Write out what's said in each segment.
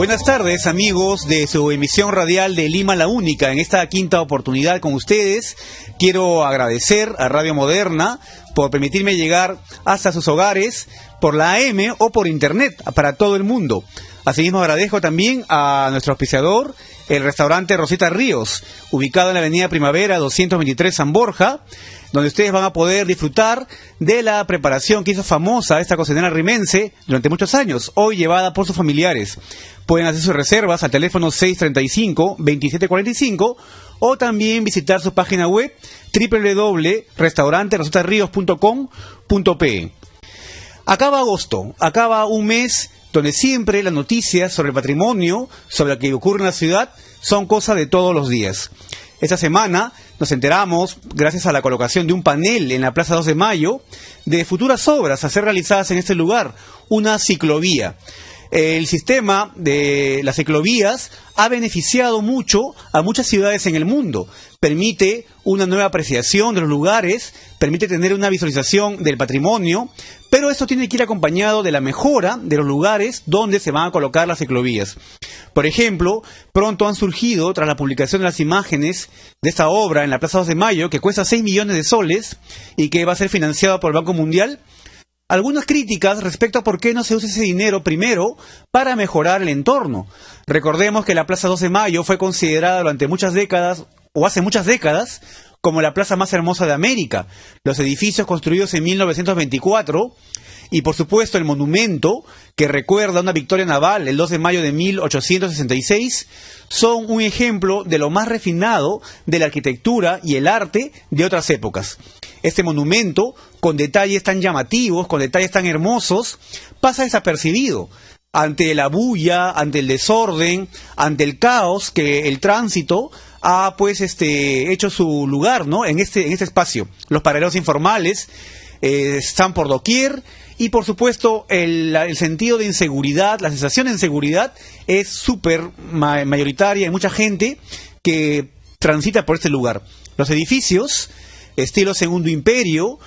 Buenas tardes, amigos de su emisión radial de Lima la Única. En esta quinta oportunidad con ustedes, quiero agradecer a Radio Moderna por permitirme llegar hasta sus hogares por la AM o por internet para todo el mundo. Asimismo, agradezco también a nuestro auspiciador, el restaurante Rosita Ríos, ubicado en la avenida Primavera 223 San Borja, donde ustedes van a poder disfrutar de la preparación que hizo famosa esta cocinera rimense durante muchos años, hoy llevada por sus familiares. Pueden hacer sus reservas al teléfono 635-2745 o también visitar su página web www.restauranterositaríos.com.pe. Acaba agosto, acaba un mes donde siempre las noticias sobre el patrimonio, sobre lo que ocurre en la ciudad, son cosas de todos los días. Esta semana nos enteramos, gracias a la colocación de un panel en la Plaza 2 de Mayo, de futuras obras a ser realizadas en este lugar, una ciclovía. El sistema de las ciclovías ha beneficiado mucho a muchas ciudades en el mundo. Permite una nueva apreciación de los lugares, permite tener una visualización del patrimonio, pero esto tiene que ir acompañado de la mejora de los lugares donde se van a colocar las ciclovías. Por ejemplo, pronto han surgido, tras la publicación de las imágenes de esta obra en la Plaza 2 de Mayo, que cuesta 6 millones de soles y que va a ser financiado por el Banco Mundial, algunas críticas respecto a por qué no se usa ese dinero primero para mejorar el entorno. Recordemos que la Plaza 2 de Mayo fue considerada durante muchas décadas, o hace muchas décadas, como la plaza más hermosa de América. Los edificios construidos en 1924 y, por supuesto, el monumento que recuerda una victoria naval el 2 de mayo de 1866 son un ejemplo de lo más refinado de la arquitectura y el arte de otras épocas. Este monumento, con detalles tan llamativos, con detalles tan hermosos, pasa desapercibido ante la bulla, ante el desorden, ante el caos que el tránsito ha hecho su lugar, ¿no? en este espacio. Los paraderos informales están por doquier y, por supuesto, el sentido de inseguridad, la sensación de inseguridad es súper mayoritaria. Hay mucha gente que transita por este lugar. Los edificios estilo Segundo Imperio,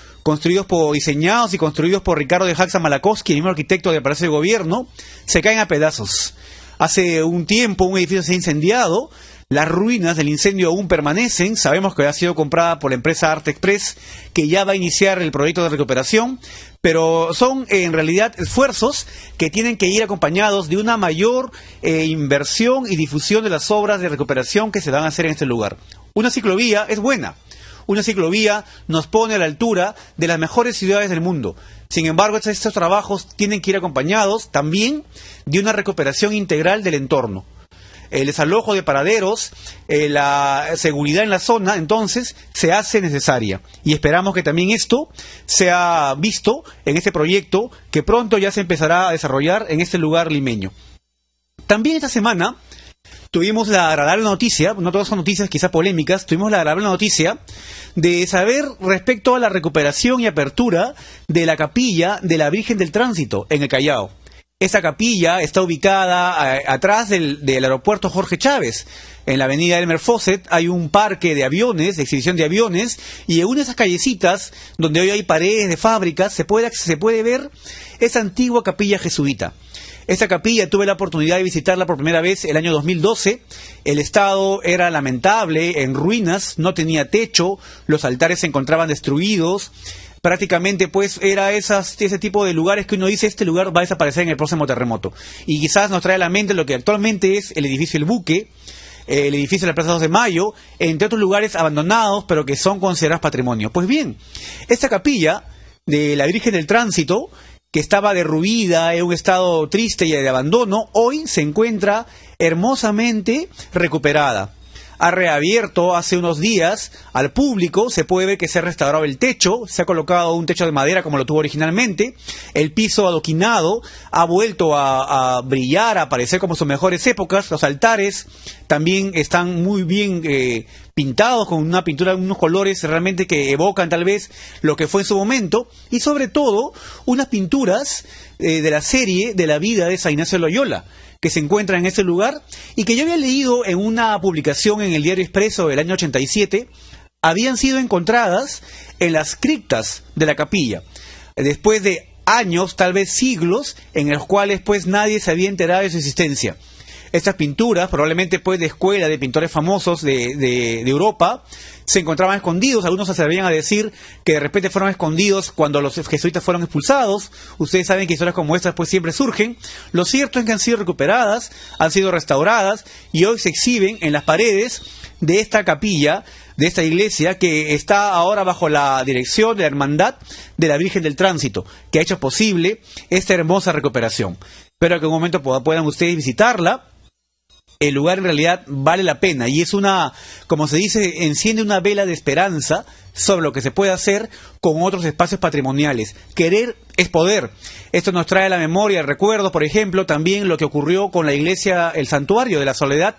diseñados y construidos por Ricardo de Jaxa Malakowski, el mismo arquitecto del Palacio de Gobierno, se caen a pedazos. Hace un tiempo un edificio se ha incendiado, las ruinas del incendio aún permanecen, sabemos que ha sido comprada por la empresa Arte Express, que ya va a iniciar el proyecto de recuperación, pero son en realidad esfuerzos que tienen que ir acompañados de una mayor inversión y difusión de las obras de recuperación que se van a hacer en este lugar. Una ciclovía es buena. Una ciclovía nos pone a la altura de las mejores ciudades del mundo. Sin embargo, estos trabajos tienen que ir acompañados también de una recuperación integral del entorno. El desalojo de paraderos, la seguridad en la zona, entonces, se hace necesaria. Y esperamos que también esto sea visto en este proyecto que pronto ya se empezará a desarrollar en este lugar limeño. También esta semana tuvimos la agradable noticia, no todas son noticias quizá polémicas, tuvimos la agradable noticia de saber respecto a la recuperación y apertura de la capilla de la Virgen del Tránsito en el Callao. Esta capilla está ubicada atrás del aeropuerto Jorge Chávez. En la avenida Elmer Fawcett hay un parque de aviones, de exhibición de aviones, y en una de esas callecitas, donde hoy hay paredes de fábricas, se puede ver esa antigua capilla jesuita. Esta capilla tuve la oportunidad de visitarla por primera vez el año 2012. El estado era lamentable, en ruinas, no tenía techo, los altares se encontraban destruidos. Prácticamente era ese tipo de lugares que uno dice, este lugar va a desaparecer en el próximo terremoto. Y quizás nos trae a la mente lo que actualmente es el edificio El Buque, el edificio de la Plaza 2 de Mayo, entre otros lugares abandonados, pero que son considerados patrimonio. Pues bien, esta capilla de la Virgen del Tránsito, que estaba derruida, en un estado triste y de abandono, hoy se encuentra hermosamente recuperada. Ha reabierto hace unos días al público, se puede ver que se ha restaurado el techo, se ha colocado un techo de madera como lo tuvo originalmente, el piso adoquinado ha vuelto a brillar, a aparecer como sus mejores épocas, los altares también están muy bien pintados con una pintura, unos colores realmente que evocan tal vez lo que fue en su momento, y sobre todo unas pinturas de la serie de la vida de San Ignacio de Loyola, que se encuentra en este lugar y que yo había leído en una publicación en el Diario Expreso del año 87, habían sido encontradas en las criptas de la capilla, después de años, tal vez siglos, en los cuales pues nadie se había enterado de su existencia. Estas pinturas, probablemente pues de escuela de pintores famosos de Europa, se encontraban escondidos. Algunos se atrevían a decir que de repente fueron escondidos cuando los jesuitas fueron expulsados. Ustedes saben que historias como estas pues siempre surgen. Lo cierto es que han sido recuperadas, han sido restauradas y hoy se exhiben en las paredes de esta capilla, de esta iglesia, que está ahora bajo la dirección de la Hermandad de la Virgen del Tránsito, que ha hecho posible esta hermosa recuperación. Espero que en un momento puedan ustedes visitarla. El lugar en realidad vale la pena y es como se dice, enciende una vela de esperanza sobre lo que se puede hacer con otros espacios patrimoniales. Querer es poder. Esto nos trae a la memoria, el recuerdo, por ejemplo, también lo que ocurrió con la iglesia, el Santuario de la Soledad,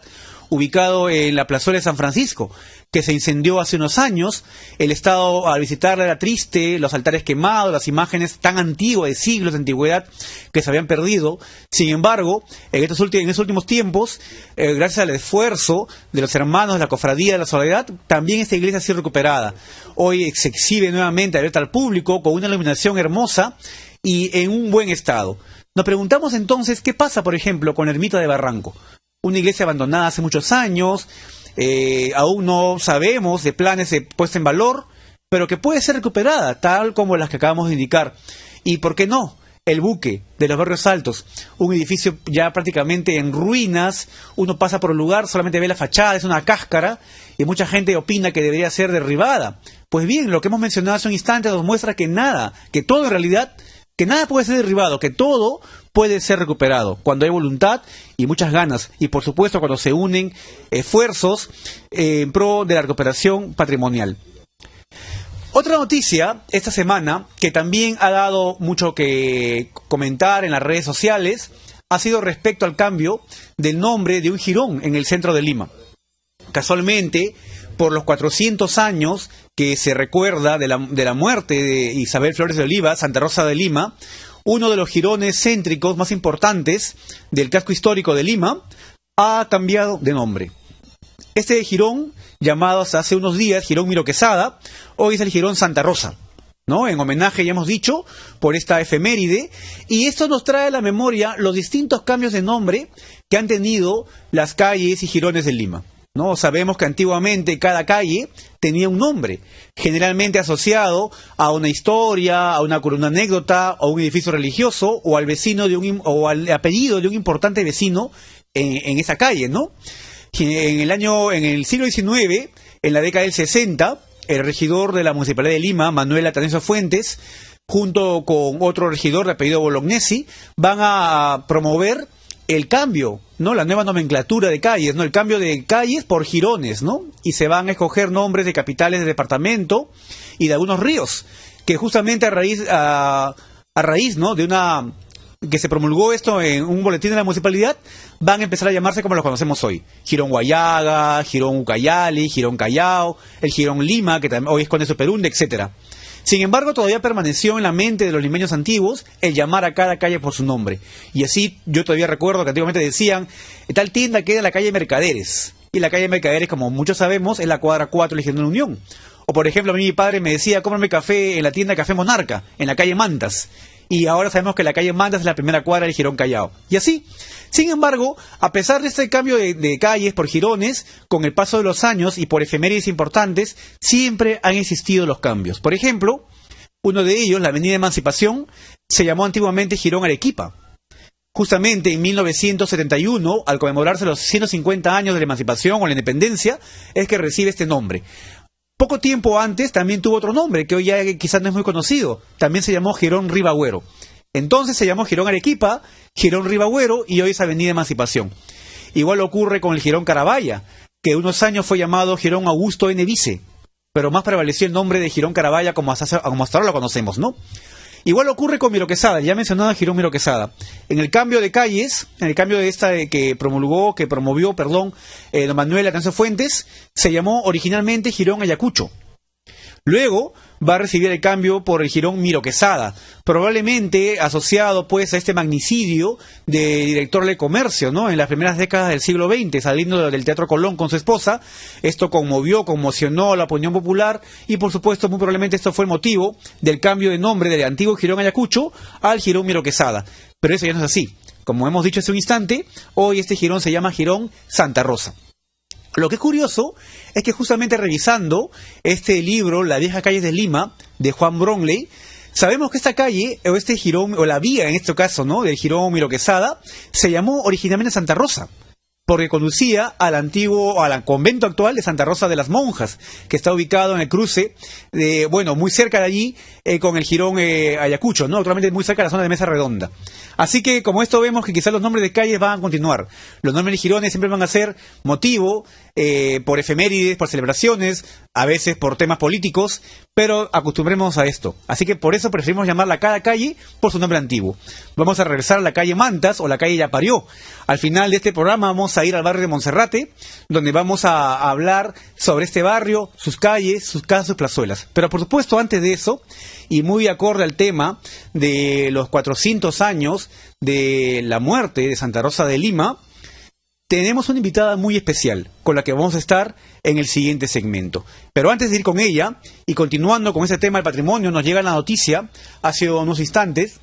ubicado en la plazuela de San Francisco, que se incendió hace unos años. El Estado al visitarla era triste, los altares quemados, las imágenes tan antiguas, de siglos de antigüedad, que se habían perdido. Sin embargo, en estos últimos tiempos, gracias al esfuerzo de los hermanos de la Cofradía de la Soledad, también esta iglesia ha sido recuperada. Hoy se exhibe nuevamente abierta al público, con una iluminación hermosa y en un buen estado. Nos preguntamos entonces, ¿qué pasa, por ejemplo, con la ermita de Barranco? Una iglesia abandonada hace muchos años, aún no sabemos de planes de puesta en valor, pero que puede ser recuperada, tal como las que acabamos de indicar. ¿Y por qué no? El Buque de los Barrios Altos, un edificio ya prácticamente en ruinas. Uno pasa por el lugar, solamente ve la fachada, es una cáscara, y mucha gente opina que debería ser derribada. Pues bien, lo que hemos mencionado hace un instante nos muestra que nada, que todo en realidad, que nada puede ser derribado, que todo puede ser recuperado cuando hay voluntad y muchas ganas, y por supuesto cuando se unen esfuerzos en pro de la recuperación patrimonial. Otra noticia esta semana, que también ha dado mucho que comentar en las redes sociales, ha sido respecto al cambio del nombre de un jirón en el centro de Lima. Casualmente, por los 400 años que se recuerda de la muerte de Isabel Flores de Oliva, Santa Rosa de Lima, uno de los jirones céntricos más importantes del casco histórico de Lima, ha cambiado de nombre. Este jirón, llamado hasta hace unos días Jirón Miro Quesada, hoy es el Jirón Santa Rosa, ¿no? En homenaje, ya hemos dicho, por esta efeméride, y esto nos trae a la memoria los distintos cambios de nombre que han tenido las calles y jirones de Lima, ¿no? Sabemos que antiguamente cada calle tenía un nombre, generalmente asociado a una historia, a una anécdota, o un edificio religioso, o al vecino o al apellido de un importante vecino en esa calle, ¿no? En el siglo XIX, en la década del 60, el regidor de la Municipalidad de Lima, Manuel Atanasio Fuentes, junto con otro regidor de apellido Bolognesi, van a promover el cambio, ¿no? La nueva nomenclatura de calles, ¿no? El cambio de calles por jirones, ¿no? Y se van a escoger nombres de capitales de departamento y de algunos ríos, que justamente a raíz, ¿no? de una que se promulgó esto en un boletín de la municipalidad, van a empezar a llamarse como los conocemos hoy: Jirón Guayaga, Jirón Ucayali, Jirón Callao, el Jirón Lima, que hoy es Conde Superunde, etcétera. Sin embargo, todavía permaneció en la mente de los limeños antiguos el llamar a cada calle por su nombre. Y así, yo todavía recuerdo que antiguamente decían, tal tienda queda en la calle Mercaderes. Y la calle Mercaderes, como muchos sabemos, es la cuadra 4 de la Legión de la Unión. O por ejemplo, a mí mi padre me decía, cómprame café en la tienda Café Monarca, en la calle Mantas. Y ahora sabemos que la calle Mantas es la primera cuadra del Jirón Callao. Y así. Sin embargo, a pesar de este cambio de calles por jirones, con el paso de los años y por efemérides importantes, siempre han existido los cambios. Por ejemplo, uno de ellos, la Avenida Emancipación, se llamó antiguamente Jirón Arequipa. Justamente en 1971, al conmemorarse los 150 años de la emancipación o la independencia, es que recibe este nombre. Poco tiempo antes también tuvo otro nombre, que hoy ya quizás no es muy conocido. También se llamó Jirón Ribagüero. Entonces se llamó Jirón Arequipa, Jirón Ribagüero y hoy es Avenida Emancipación. Igual ocurre con el Jirón Carabaya, que unos años fue llamado Jirón Augusto N. Vice, pero más prevaleció el nombre de Jirón Carabaya como hasta ahora lo conocemos, ¿no? Igual ocurre con Miro Quesada, ya mencionaba Jirón Miro Quesada. En el cambio de calles, en el cambio de esta que promovió, don Manuel Atanasio Fuentes, se llamó originalmente Jirón Ayacucho. Luego va a recibir el cambio por el Jirón Miro Quesada, probablemente asociado pues a este magnicidio de director de comercio, ¿no? En las primeras décadas del siglo XX, saliendo del Teatro Colón con su esposa. Esto conmocionó a la opinión popular y por supuesto muy probablemente esto fue el motivo del cambio de nombre del antiguo Jirón Ayacucho al Jirón Miro Quesada. Pero eso ya no es así. Como hemos dicho hace un instante, hoy este jirón se llama Jirón Santa Rosa. Lo que es curioso es que justamente revisando este libro, Las viejas calles de Lima, de Juan Bromley, sabemos que esta calle, o este jirón, o la vía en este caso, ¿no?, del jirón Miro Quesada, se llamó originalmente Santa Rosa, porque conducía al convento actual de Santa Rosa de las Monjas, que está ubicado en el cruce, muy cerca de allí, con el jirón Ayacucho, ¿no?, actualmente muy cerca de la zona de Mesa Redonda. Así que, como esto vemos que quizás los nombres de calles van a continuar. Los nombres de girones siempre van a ser motivo, por efemérides, por celebraciones, a veces por temas políticos, pero acostumbremos a esto. Así que por eso preferimos llamarla cada calle por su nombre antiguo. Vamos a regresar a la calle Mantas o la calle Yaparió. Al final de este programa vamos a ir al barrio de Monserrate, donde vamos a hablar sobre este barrio, sus calles, sus casas, sus plazuelas. Pero por supuesto, antes de eso, y muy acorde al tema de los 400 años de la muerte de Santa Rosa de Lima, tenemos una invitada muy especial con la que vamos a estar en el siguiente segmento. Pero antes de ir con ella y continuando con este tema del patrimonio, nos llega la noticia hace unos instantes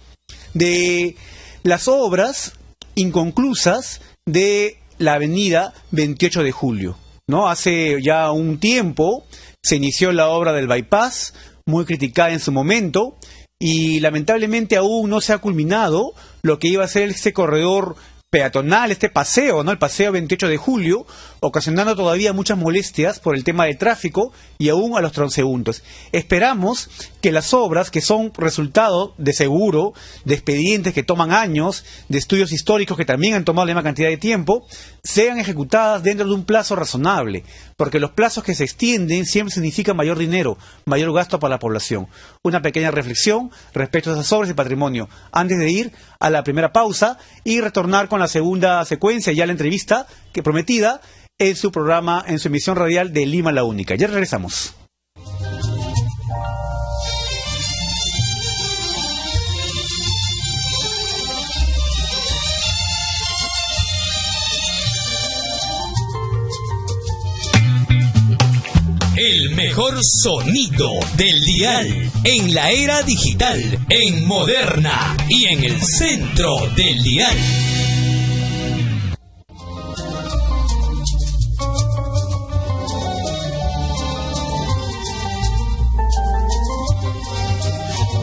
de las obras inconclusas de la avenida 28 de Julio, ¿no? Hace ya un tiempo se inició la obra del bypass, muy criticada en su momento, y lamentablemente aún no se ha culminado lo que iba a ser este corredor peatonal, este paseo, ¿no?, el paseo 28 de Julio, ocasionando todavía muchas molestias por el tema del tráfico y aún a los transeúntes. Esperamos que las obras, que son resultado de seguro, de expedientes que toman años, de estudios históricos que también han tomado la misma cantidad de tiempo, sean ejecutadas dentro de un plazo razonable, porque los plazos que se extienden siempre significan mayor dinero, mayor gasto para la población. Una pequeña reflexión respecto a esas obras y patrimonio, antes de ir a la primera pausa y retornar con la segunda secuencia, ya la entrevista que prometida en su programa, en su emisión radial de Lima la Única. Ya regresamos. El mejor sonido del dial en la era digital, en Moderna y en el centro del dial.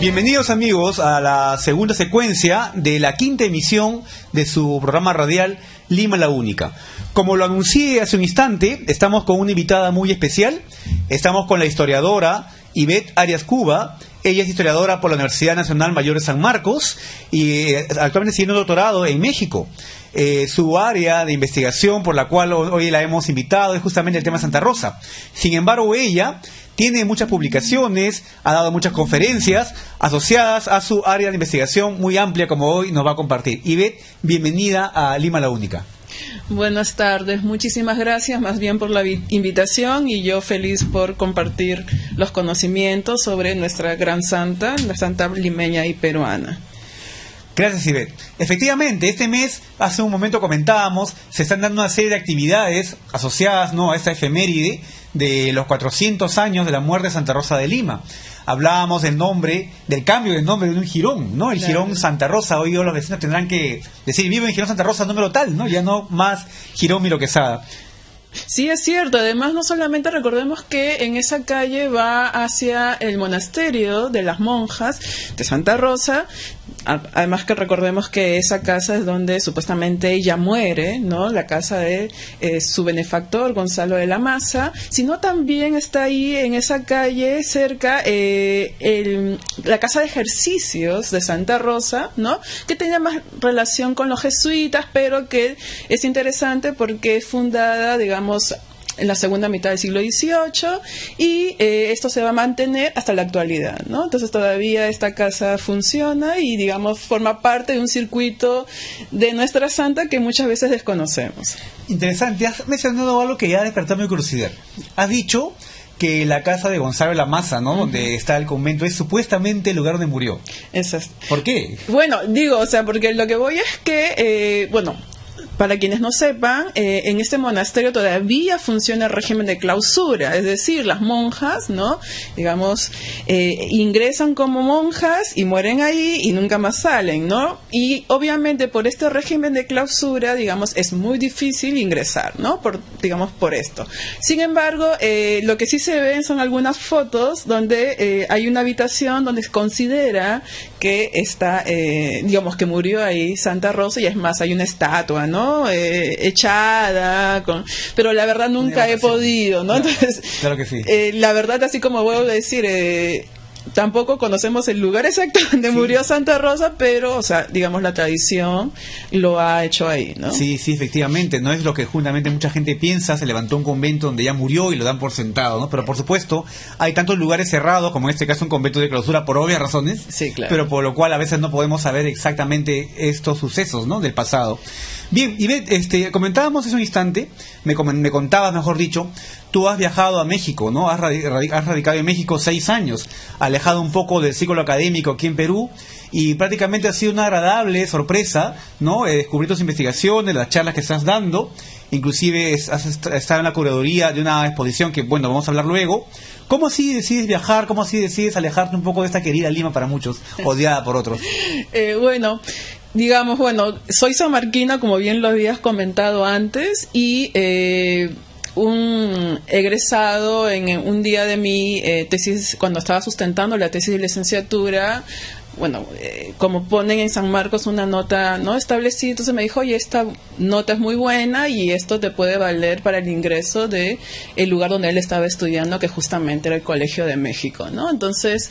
Bienvenidos amigos a la segunda secuencia de la quinta emisión de su programa radial Lima la Única. Como lo anuncié hace un instante, estamos con una invitada muy especial. Estamos con la historiadora Ivette Arias Cuba. Ella es historiadora por la Universidad Nacional Mayor de San Marcos y actualmente tiene un doctorado en México. Su área de investigación por la cual hoy la hemos invitado es justamente el tema de Santa Rosa. Sin embargo, ella tiene muchas publicaciones, ha dado muchas conferencias asociadas a su área de investigación muy amplia, como hoy nos va a compartir. Ivette, bienvenida a Lima la Única. Buenas tardes, muchísimas gracias más bien por la invitación y yo feliz por compartir los conocimientos sobre nuestra gran santa, la santa limeña y peruana. Gracias, Ivette. Efectivamente, este mes, hace un momento comentábamos, se están dando una serie de actividades asociadas, ¿no?, a esta efeméride de los 400 años de la muerte de Santa Rosa de Lima. Hablábamos del cambio del nombre de un jirón, ¿no? El jirón Santa Rosa. Hoy los vecinos tendrán que decir, vivo en Jirón Santa Rosa número tal, ¿no? Ya no más Jirón Miro Quesada. Sí, es cierto. Además, no solamente recordemos que en esa calle va hacia el monasterio de las monjas de Santa Rosa. Además que recordemos que esa casa es donde supuestamente ella muere, ¿no? La casa de su benefactor, Gonzalo de la Maza, sino también está ahí en esa calle cerca la casa de ejercicios de Santa Rosa, ¿no? Que tenía más relación con los jesuitas, pero que es interesante porque es fundada, digamos, en la segunda mitad del siglo XVIII y esto se va a mantener hasta la actualidad, ¿no? Entonces todavía esta casa funciona y, digamos, forma parte de un circuito de nuestra santa que muchas veces desconocemos. Interesante, has mencionado algo que ya despertó mi curiosidad. Has dicho que la casa de Gonzalo de la Maza, ¿no? Donde está el convento, es supuestamente el lugar donde murió. Exacto. ¿Por qué? Bueno, digo, o sea, porque lo que voy es que, para quienes no sepan, en este monasterio todavía funciona el régimen de clausura, es decir, las monjas, ¿no? Digamos, ingresan como monjas y mueren ahí y nunca más salen, ¿no? Y obviamente por este régimen de clausura, digamos, es muy difícil ingresar, ¿no? Digamos, por esto. Sin embargo, lo que sí se ven son algunas fotos donde hay una habitación donde se considera que está, digamos, que murió ahí Santa Rosa, y es más, hay una estatua, ¿no? Echada, pero la verdad nunca he podido, ¿no? Claro, entonces, claro que sí. La verdad, así como vuelvo a decir, tampoco conocemos el lugar exacto donde murió Santa Rosa, pero, o sea, digamos, la tradición lo ha hecho ahí, ¿no? Sí, sí, efectivamente, no es lo que justamente mucha gente piensa, se levantó un convento donde ya murió y lo dan por sentado, ¿no? Pero por supuesto, hay tantos lugares cerrados, como en este caso un convento de clausura, por obvias razones, sí, claro, pero por lo cual a veces no podemos saber exactamente estos sucesos, ¿no? Del pasado. Bien, Ivette, comentábamos hace un instante, me contabas, mejor dicho, tú has viajado a México, ¿no? Has radicado en México 6 años, alejado un poco del ciclo académico aquí en Perú, y prácticamente ha sido una agradable sorpresa, ¿no? Descubrir tus investigaciones, las charlas que estás dando, inclusive has estado en la curaduría de una exposición que, bueno, vamos a hablar luego. ¿Cómo así decides viajar? ¿Cómo así decides alejarte un poco de esta querida Lima para muchos, odiada por otros? Bueno, digamos, soy sanmarquina, como bien lo habías comentado antes, y un egresado en un día de mi tesis, cuando estaba sustentando la tesis de licenciatura, como ponen en San Marcos una nota no establecida, entonces me dijo, oye, esta nota es muy buena y esto te puede valer para el ingreso de el lugar donde él estaba estudiando, que justamente era el Colegio de México, ¿no? Entonces,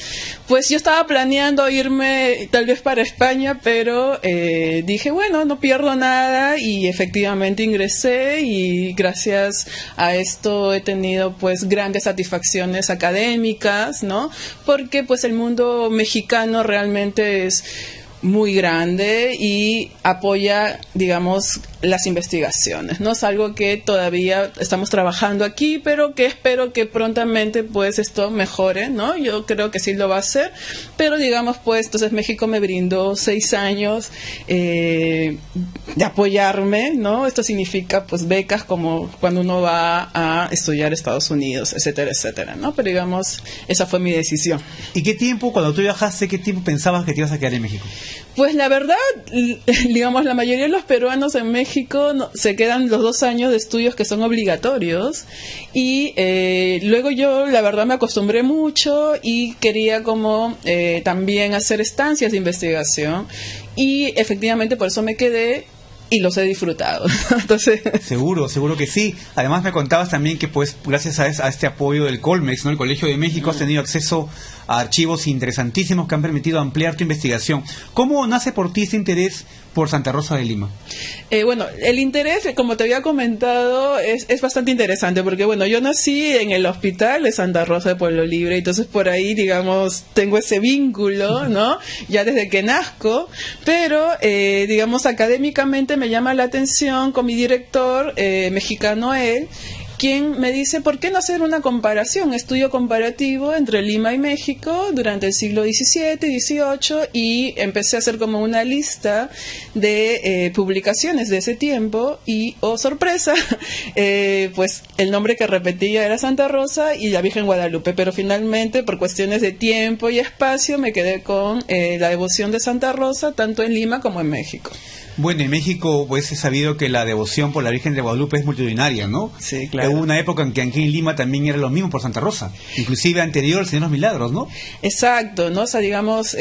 pues yo estaba planeando irme tal vez para España, pero dije, bueno, no pierdo nada, y efectivamente ingresé, y gracias a esto he tenido pues grandes satisfacciones académicas, ¿no? Porque pues el mundo mexicano realmente es muy grande y apoya, digamos, las investigaciones, ¿no? Es algo que todavía estamos trabajando aquí, pero que espero que prontamente pues esto mejore, ¿no? Yo creo que sí lo va a hacer, pero digamos pues, entonces México me brindó 6 años de apoyarme, ¿no? Esto significa pues becas como cuando uno va a estudiar a Estados Unidos, etcétera, etcétera, ¿no? Pero digamos, esa fue mi decisión. ¿Y qué tiempo, cuando tú viajaste, qué tiempo pensabas que te ibas a quedar en México? Pues la verdad, digamos, la mayoría de los peruanos en México se quedan los 2 años de estudios que son obligatorios, y luego yo la verdad me acostumbré mucho y quería como también hacer estancias de investigación, y efectivamente por eso me quedé y los he disfrutado. Entonces, seguro que sí. Además me contabas también que pues gracias a este apoyo del Colmex, ¿no? El Colegio de México, has tenido acceso a archivos interesantísimos que han permitido ampliar tu investigación. ¿Cómo nace por ti ese interés por Santa Rosa de Lima? El interés, como te había comentado, es bastante interesante, porque yo nací en el hospital de Santa Rosa de Pueblo Libre, entonces por ahí, digamos, tengo ese vínculo, ¿no? Ya desde que nazco, pero, digamos, académicamente me llama la atención con mi director, mexicano él, quien me dice, ¿por qué no hacer una comparación, estudio comparativo entre Lima y México durante el siglo XVII, XVIII? Y empecé a hacer como una lista de publicaciones de ese tiempo, y, oh sorpresa, pues el nombre que repetía era Santa Rosa y la Virgen Guadalupe, pero finalmente por cuestiones de tiempo y espacio me quedé con la devoción de Santa Rosa, tanto en Lima como en México. Bueno, en México pues es sabido que la devoción por la Virgen de Guadalupe es multitudinaria, ¿no? Sí, claro. Hubo una época en que aquí en Lima también era lo mismo por Santa Rosa, inclusive anterior al Señor de los Milagros, ¿no? Exacto, ¿no? O sea, digamos,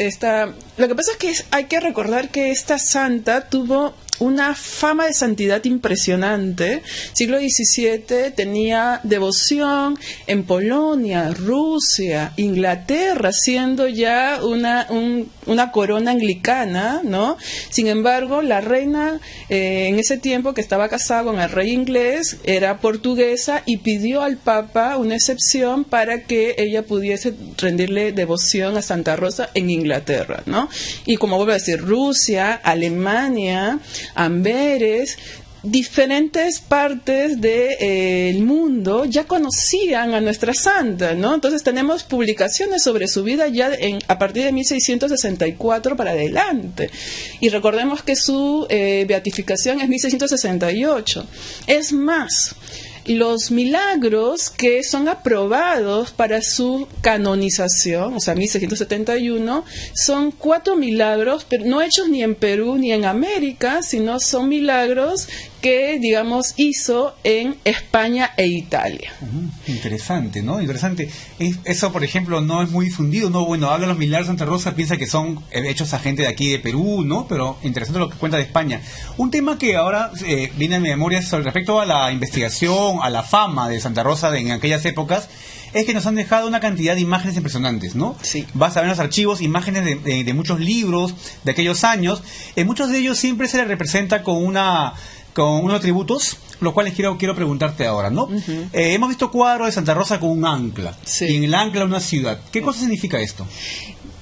lo que pasa es que hay que recordar que esta santa tuvo una fama de santidad impresionante. Siglo XVII tenía devoción en Polonia, Rusia, Inglaterra, siendo ya una corona anglicana, ¿no? Sin embargo, la reina en ese tiempo, que estaba casada con el rey inglés, era portuguesa, y pidió al Papa una excepción para que ella pudiese rendirle devoción a Santa Rosa en Inglaterra, ¿no? Y como vuelvo a decir, Rusia, Alemania, Amberes, diferentes partes del mundo ya conocían a nuestra santa, ¿no? Entonces tenemos publicaciones sobre su vida ya a partir de 1664 para adelante. Y recordemos que su beatificación es 1668. Es más, los milagros que son aprobados para su canonización, o sea, 1671, son 4 milagros, pero no hechos ni en Perú ni en América, sino son milagros que, digamos, hizo en España e Italia. Interesante, ¿no? Interesante. Eso, por ejemplo, no es muy difundido, ¿no? Bueno, habla de los milagros de Santa Rosa, piensa que son hechos a gente de aquí de Perú, ¿no? Pero interesante lo que cuenta de España. Un tema que ahora viene a mi memoria sobre respecto a la investigación, a la fama de Santa Rosa en aquellas épocas, es que nos han dejado una cantidad de imágenes impresionantes, ¿no? Sí. Vas a ver en los archivos imágenes de muchos libros de aquellos años. En muchos de ellos siempre se le representa con unos atributos, los cuales quiero preguntarte ahora, ¿no? Hemos visto cuadros de Santa Rosa con un ancla, sí, y en el ancla una ciudad. ¿Qué cosa significa esto?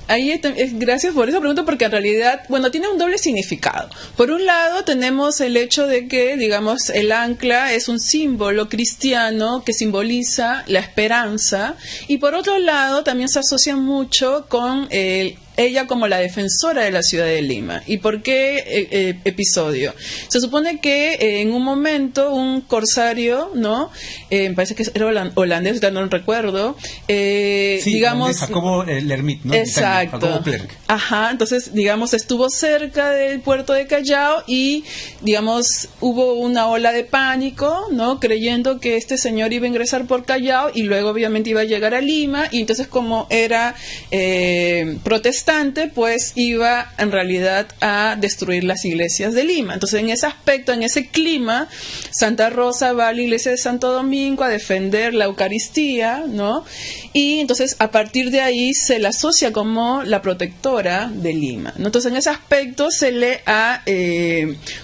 Ahí gracias por esa pregunta, porque en realidad, bueno, tiene un doble significado. Por un lado, tenemos el hecho de que, digamos, el ancla es un símbolo cristiano que simboliza la esperanza, y por otro lado, también se asocia mucho con ella como la defensora de la ciudad de Lima. ¿Y por qué episodio? Se supone que en un momento un corsario, ¿no? Me parece que era holandés, ya no lo recuerdo. Sí, digamos, Jacobo Lermit, ¿no? Exacto. Jacobo Clerc. Ajá, entonces, digamos, estuvo cerca del puerto de Callao y, digamos, hubo una ola de pánico, ¿no? Creyendo que este señor iba a ingresar por Callao y luego obviamente iba a llegar a Lima, y entonces como era protestante, pues iba en realidad a destruir las iglesias de Lima. Entonces, en ese aspecto, en ese clima, Santa Rosa va a la iglesia de Santo Domingo a defender la Eucaristía, ¿no? Y entonces, a partir de ahí, se la asocia como la protectora de Lima, ¿no? Entonces, en ese aspecto se le ha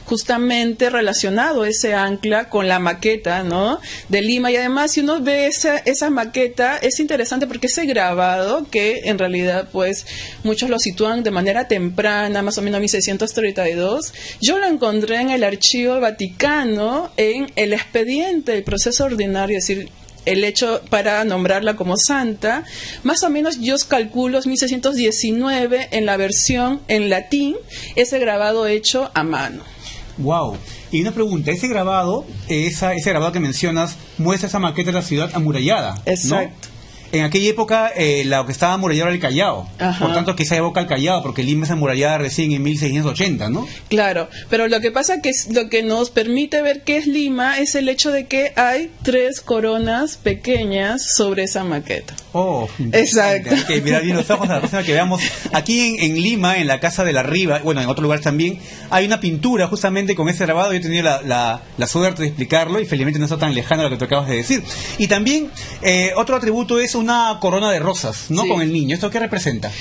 justamente relacionado ese ancla con la maqueta, ¿no? De Lima. Y además, si uno ve esa maqueta, es interesante porque ese grabado, que en realidad, pues, muchos lo sitúan de manera temprana, más o menos 1632. Yo lo encontré en el Archivo Vaticano, en el expediente del proceso ordinario, es decir, el hecho para nombrarla como santa. Más o menos yo calculo 1619 en la versión en latín, ese grabado hecho a mano. Wow. Y una pregunta, ese grabado que mencionas, muestra esa maqueta de la ciudad amurallada, exacto, ¿no? En aquella época, lo que estaba amurallado era el Callao. Ajá. Por tanto, quizá evoca el Callao, porque Lima es amurallada recién en 1680, ¿no? Claro, pero lo que pasa que lo que nos permite ver qué es Lima es el hecho de que hay 3 coronas pequeñas sobre esa maqueta. Oh, exacto. Hay que mirar bien los ojos a la próxima que veamos. Aquí en Lima, en la Casa de la Riva, bueno, en otros lugares también, hay una pintura justamente con ese grabado. Yo he tenido la suerte de explicarlo y felizmente no está tan lejano a lo que tú acabas de decir. Y también, otro atributo es una corona de rosas, ¿no? Sí. Con el niño. ¿Esto qué representa?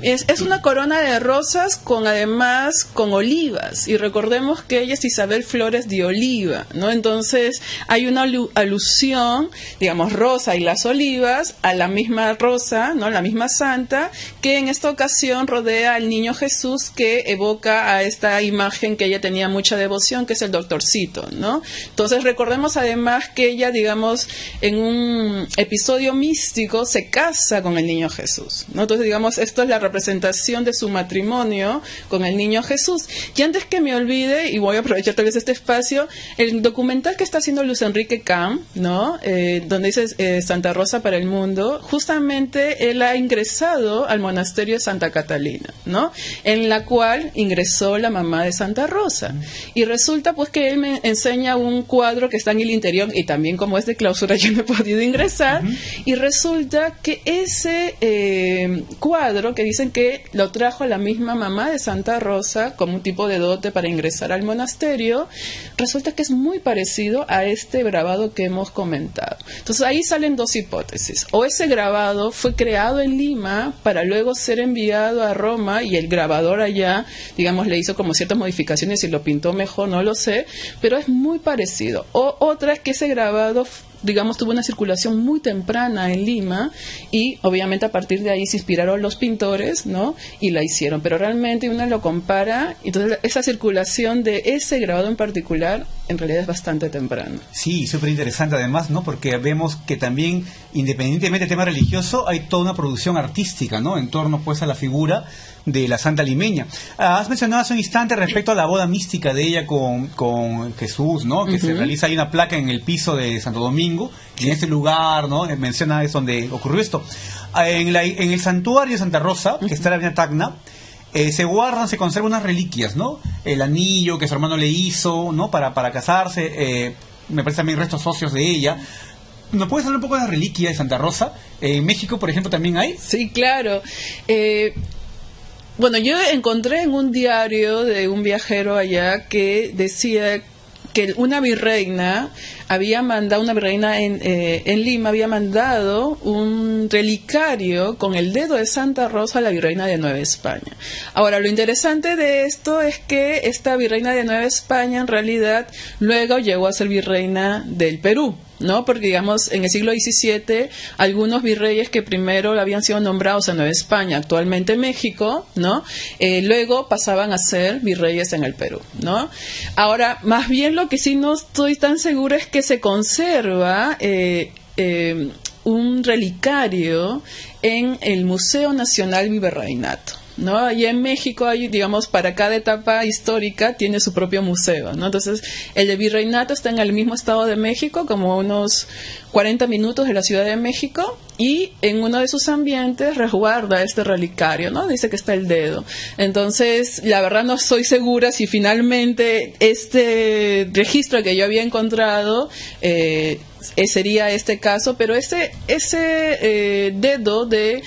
Es una corona de rosas además con olivas. Y recordemos que ella es Isabel Flores de Oliva, ¿no? Entonces hay una alusión, digamos, Rosa y las olivas, a la misma Rosa, ¿no? La misma santa, que en esta ocasión rodea al niño Jesús, que evoca a esta imagen que ella tenía mucha devoción, que es el doctorcito, ¿no? Entonces recordemos además que ella, digamos, en un episodio místico se casa con el niño Jesús, ¿no? Entonces, digamos, esto es la representación de su matrimonio con el niño Jesús. Y antes que me olvide, y voy a aprovechar tal vez este espacio, el documental que está haciendo Luis Enrique Camp, ¿no? Donde dice Santa Rosa para el mundo, justamente él ha ingresado al monasterio de Santa Catalina, ¿no? En la cual ingresó la mamá de Santa Rosa. Y resulta pues que él me enseña un cuadro que está en el interior, y también como es de clausura yo no he podido ingresar. Y resulta que ese cuadro, que dicen que lo trajo la misma mamá de Santa Rosa como un tipo de dote para ingresar al monasterio, resulta que es muy parecido a este grabado que hemos comentado. Entonces ahí salen 2 hipótesis. O ese grabado fue creado en Lima para luego ser enviado a Roma, y el grabador allá, digamos, le hizo como ciertas modificaciones y lo pintó mejor, no lo sé, pero es muy parecido. O otra es que ese grabado digamos, tuvo una circulación muy temprana en Lima y obviamente a partir de ahí se inspiraron los pintores, ¿no? Y la hicieron, pero realmente uno lo compara, entonces esa circulación de ese grabado en particular en realidad es bastante temprano. Sí, súper interesante además, ¿no? Porque vemos que también, independientemente del tema religioso, hay toda una producción artística, ¿no? En torno, pues, a la figura de la santa limeña. Has mencionado hace un instante respecto a la boda mística de ella con Jesús, ¿no? Que se realiza, hay una placa en el piso de Santo Domingo, y en ese lugar, ¿no? Menciona es donde ocurrió esto. En el santuario de Santa Rosa, que está en la avenida Tacna, se conservan unas reliquias, ¿no? El anillo que su hermano le hizo, ¿no? Para casarse, me parece también restos óseos de ella. ¿Nos puedes hablar un poco de las reliquias de Santa Rosa? ¿En México, por ejemplo, también hay? Sí, claro. Bueno, yo encontré en un diario de un viajero allá que decía que una virreina en Lima había mandado un relicario con el dedo de Santa Rosa a la virreina de Nueva España. Ahora, lo interesante de esto es que esta virreina de Nueva España en realidad luego llegó a ser virreina del Perú, ¿no? Porque, digamos, en el siglo XVII, algunos virreyes que primero habían sido nombrados en Nueva España, actualmente México, ¿no? Luego pasaban a ser virreyes en el Perú, ¿no? Ahora, más bien lo que sí no estoy tan segura es que se conserva un relicario en el Museo Nacional Virreinato, ¿no? Allá en México hay, digamos, para cada etapa histórica tiene su propio museo, ¿no? Entonces, el de Virreinato está en el mismo estado de México, como unos 40 minutos de la Ciudad de México, y en uno de sus ambientes resguarda este relicario, ¿no? Dice que está el dedo. Entonces, la verdad no estoy segura si finalmente este registro que yo había encontrado sería este caso, pero ese dedo de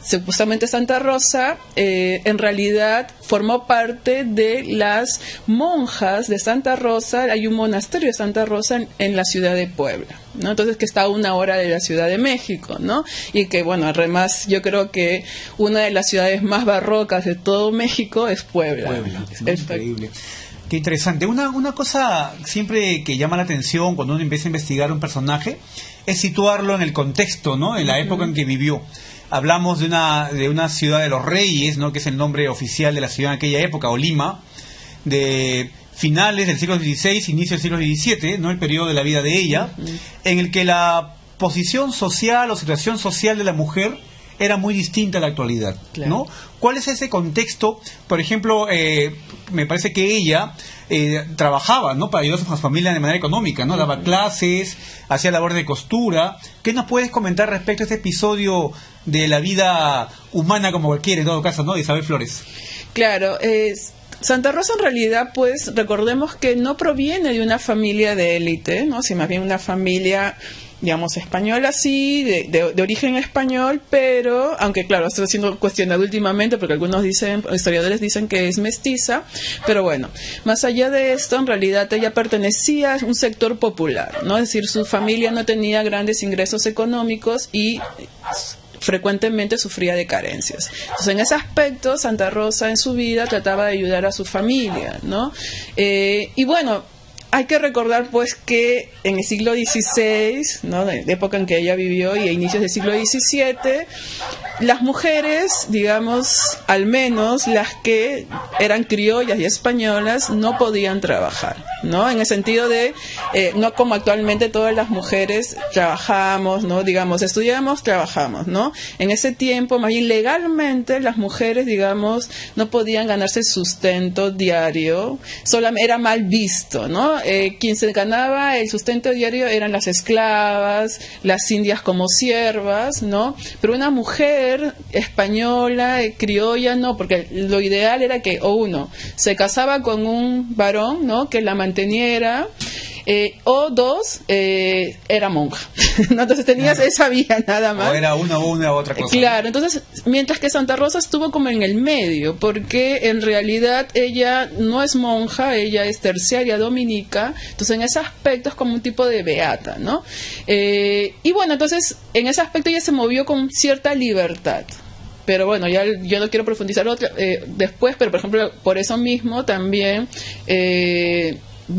supuestamente Santa Rosa, en realidad formó parte de las monjas de Santa Rosa. Hay un monasterio de Santa Rosa en la ciudad de Puebla, ¿no? Entonces, que está a 1 hora de la Ciudad de México, ¿no? Y que, bueno, además yo creo que una de las ciudades más barrocas de todo México es Puebla. Puebla, es increíble. Qué interesante. Una cosa siempre que llama la atención cuando uno empieza a investigar un personaje es situarlo en el contexto, ¿no? En la época en que vivió. Hablamos de una ciudad de los reyes, ¿no? Que es el nombre oficial de la ciudad en aquella época, o Lima, de finales del siglo XVI, inicio del siglo XVII, ¿no? El periodo de la vida de ella, en el que la posición social o situación social de la mujer era muy distinta a la actualidad, ¿no? ¿Cuál es ese contexto? Por ejemplo, me parece que ella trabajaba, ¿no? Para ayudar a su familia de manera económica, ¿no? Daba clases, hacía labor de costura. ¿Qué nos puedes comentar respecto a este episodio de la vida humana como cualquiera, en todo caso, ¿no? De Isabel Flores. Claro, Santa Rosa en realidad, pues, recordemos que no proviene de una familia de élite, ¿no? Sino más bien una familia, digamos, española, sí, de origen español, pero, aunque claro, esto está siendo cuestionado últimamente porque algunos historiadores dicen que es mestiza, pero bueno, más allá de esto, en realidad ella pertenecía a un sector popular, ¿no? Es decir, su familia no tenía grandes ingresos económicos y frecuentemente sufría de carencias. Entonces, en ese aspecto, Santa Rosa en su vida trataba de ayudar a su familia, ¿no? Y bueno, hay que recordar pues que en el siglo XVI, ¿no? De época en que ella vivió y a inicios del siglo XVII, las mujeres, digamos, al menos las que eran criollas y españolas, no podían trabajar, ¿no? En el sentido de, no como actualmente todas las mujeres trabajamos, ¿no? Digamos, estudiamos, trabajamos, ¿no? En ese tiempo, más bien legalmente, las mujeres, digamos, no podían ganarse el sustento diario, solamente era mal visto, ¿no? Quien se ganaba el sustento diario eran las esclavas, las indias como siervas, ¿no? Pero una mujer española, criolla, no, porque lo ideal era que, o uno, se casaba con un varón, ¿no? Que la manteniera, o dos, era monja. ¿No? Entonces tenías esa vía nada más. O era una u otra cosa. Claro, entonces, mientras que Santa Rosa estuvo como en el medio, porque en realidad ella no es monja, ella es terciaria dominica, entonces en ese aspecto es como un tipo de beata, ¿no? Y bueno, entonces, en ese aspecto ella se movió con cierta libertad. Pero bueno, ya yo no quiero profundizar después, pero por ejemplo, por eso mismo también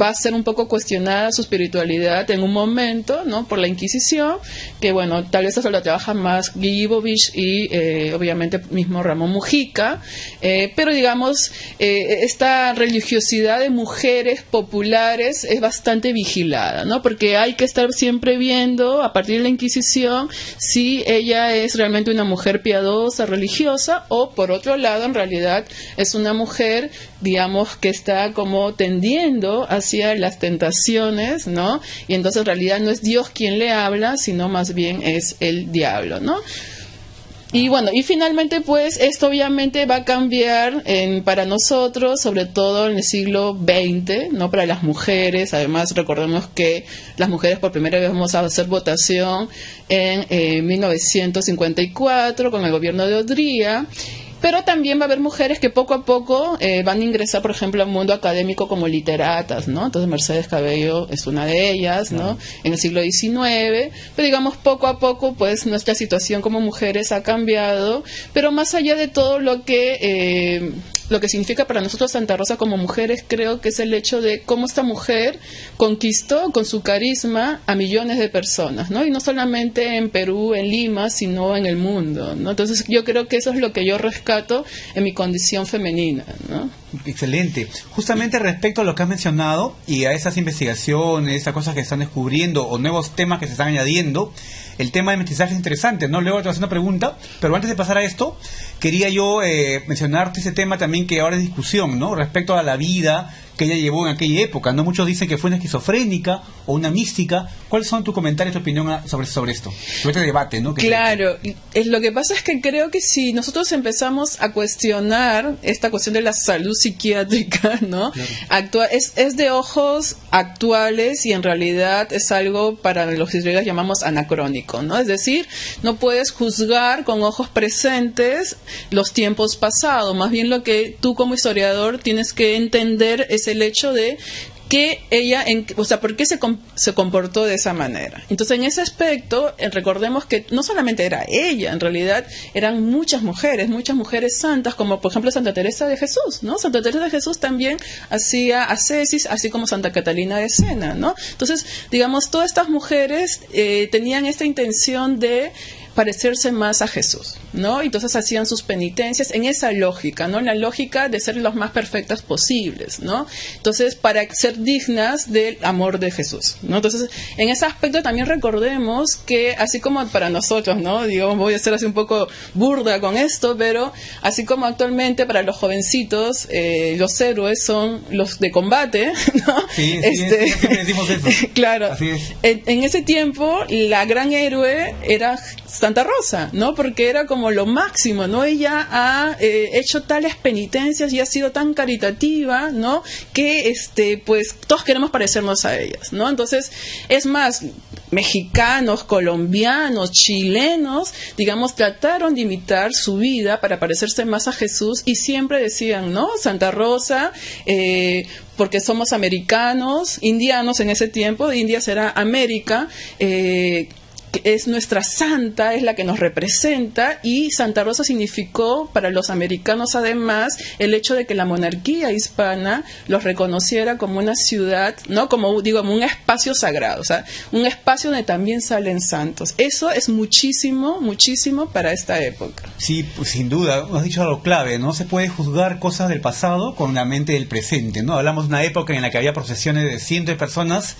va a ser un poco cuestionada su espiritualidad en un momento, ¿no? Por la Inquisición, que bueno, tal vez eso lo trabaja más Guillibovich y obviamente mismo Ramón Mujica, pero digamos, esta religiosidad de mujeres populares es bastante vigilada, ¿no? Porque hay que estar siempre viendo, a partir de la Inquisición, si ella es realmente una mujer piadosa, religiosa, o por otro lado, en realidad, es una mujer, digamos, que está como tendiendo hacia las tentaciones, ¿no? Y entonces en realidad no es Dios quien le habla, sino más bien es el diablo, ¿no? Y bueno, y finalmente pues esto obviamente va a cambiar para nosotros, sobre todo en el siglo XX, ¿no? Para las mujeres. Además recordemos que las mujeres por primera vez vamos a hacer votación en 1954 con el gobierno de Odría. Pero también va a haber mujeres que poco a poco van a ingresar, por ejemplo, al mundo académico como literatas, ¿no? Entonces Mercedes Cabello es una de ellas, ¿no? En el siglo XIX. Pero digamos, poco a poco, pues nuestra situación como mujeres ha cambiado. Pero más allá de todo lo que significa para nosotros Santa Rosa como mujeres, creo que es el hecho de cómo esta mujer conquistó con su carisma a millones de personas, ¿no? Y no solamente en Perú, en Lima, sino en el mundo, ¿no? Entonces yo creo que eso es lo que yo rescato en mi condición femenina, ¿no? Excelente. Justamente respecto a lo que has mencionado y a esas investigaciones, esas cosas que se están descubriendo o nuevos temas que se están añadiendo, el tema de mestizaje es interesante, ¿no? Luego te voy a hacer una pregunta, pero antes de pasar a esto, quería yo mencionarte ese tema también que ahora es discusión, ¿no? Respecto a la vida que ella llevó en aquella época, ¿no? Muchos dicen que fue una esquizofrénica o una mística. ¿Cuáles son tus comentarios, tu opinión sobre esto? Sobre este debate, ¿no? Claro, lo que pasa es que creo que si nosotros empezamos a cuestionar esta cuestión de la salud psiquiátrica, ¿no? Claro. Es de ojos actuales y en realidad es algo para los historiadores llamamos anacrónico, ¿no? Es decir, no puedes juzgar con ojos presentes los tiempos pasados, más bien lo que tú como historiador tienes que entender es el hecho de que ella, o sea, ¿por qué se comportó de esa manera? Entonces, en ese aspecto, recordemos que no solamente era ella, en realidad eran muchas mujeres santas, como por ejemplo Santa Teresa de Jesús, ¿no? Santa Teresa de Jesús también hacía ascesis, así como Santa Catalina de Siena, ¿no? Entonces, digamos, todas estas mujeres tenían esta intención de parecerse más a Jesús, ¿no? Entonces hacían sus penitencias en esa lógica, ¿no? En la lógica de ser los más perfectas posibles, ¿no? Entonces, para ser dignas del amor de Jesús, ¿no? Entonces, en ese aspecto también recordemos que, así como para nosotros, ¿no? Digamos, voy a ser así un poco burda con esto, pero así como actualmente para los jovencitos, los héroes son los de combate, ¿no? Sí, siempre decimos eso. Claro. Así es. En ese tiempo, la gran héroe era Santa Rosa, ¿no? Porque era como lo máximo, ¿no? Ella ha hecho tales penitencias y ha sido tan caritativa, ¿no? Que pues todos queremos parecernos a ellas, ¿no? Entonces, es más, mexicanos, colombianos, chilenos, digamos, trataron de imitar su vida para parecerse más a Jesús y siempre decían, ¿no? Santa Rosa, porque somos americanos, indianos en ese tiempo, India será América, es nuestra santa, es la que nos representa, y Santa Rosa significó para los americanos además el hecho de que la monarquía hispana los reconociera como una ciudad, ¿no? Como digo, como un espacio sagrado, o sea, un espacio donde también salen santos. Eso es muchísimo, muchísimo para esta época. Sí, pues sin duda, has dicho algo clave, no se puede juzgar cosas del pasado con la mente del presente, ¿no? Hablamos de una época en la que había procesiones de cientos de personas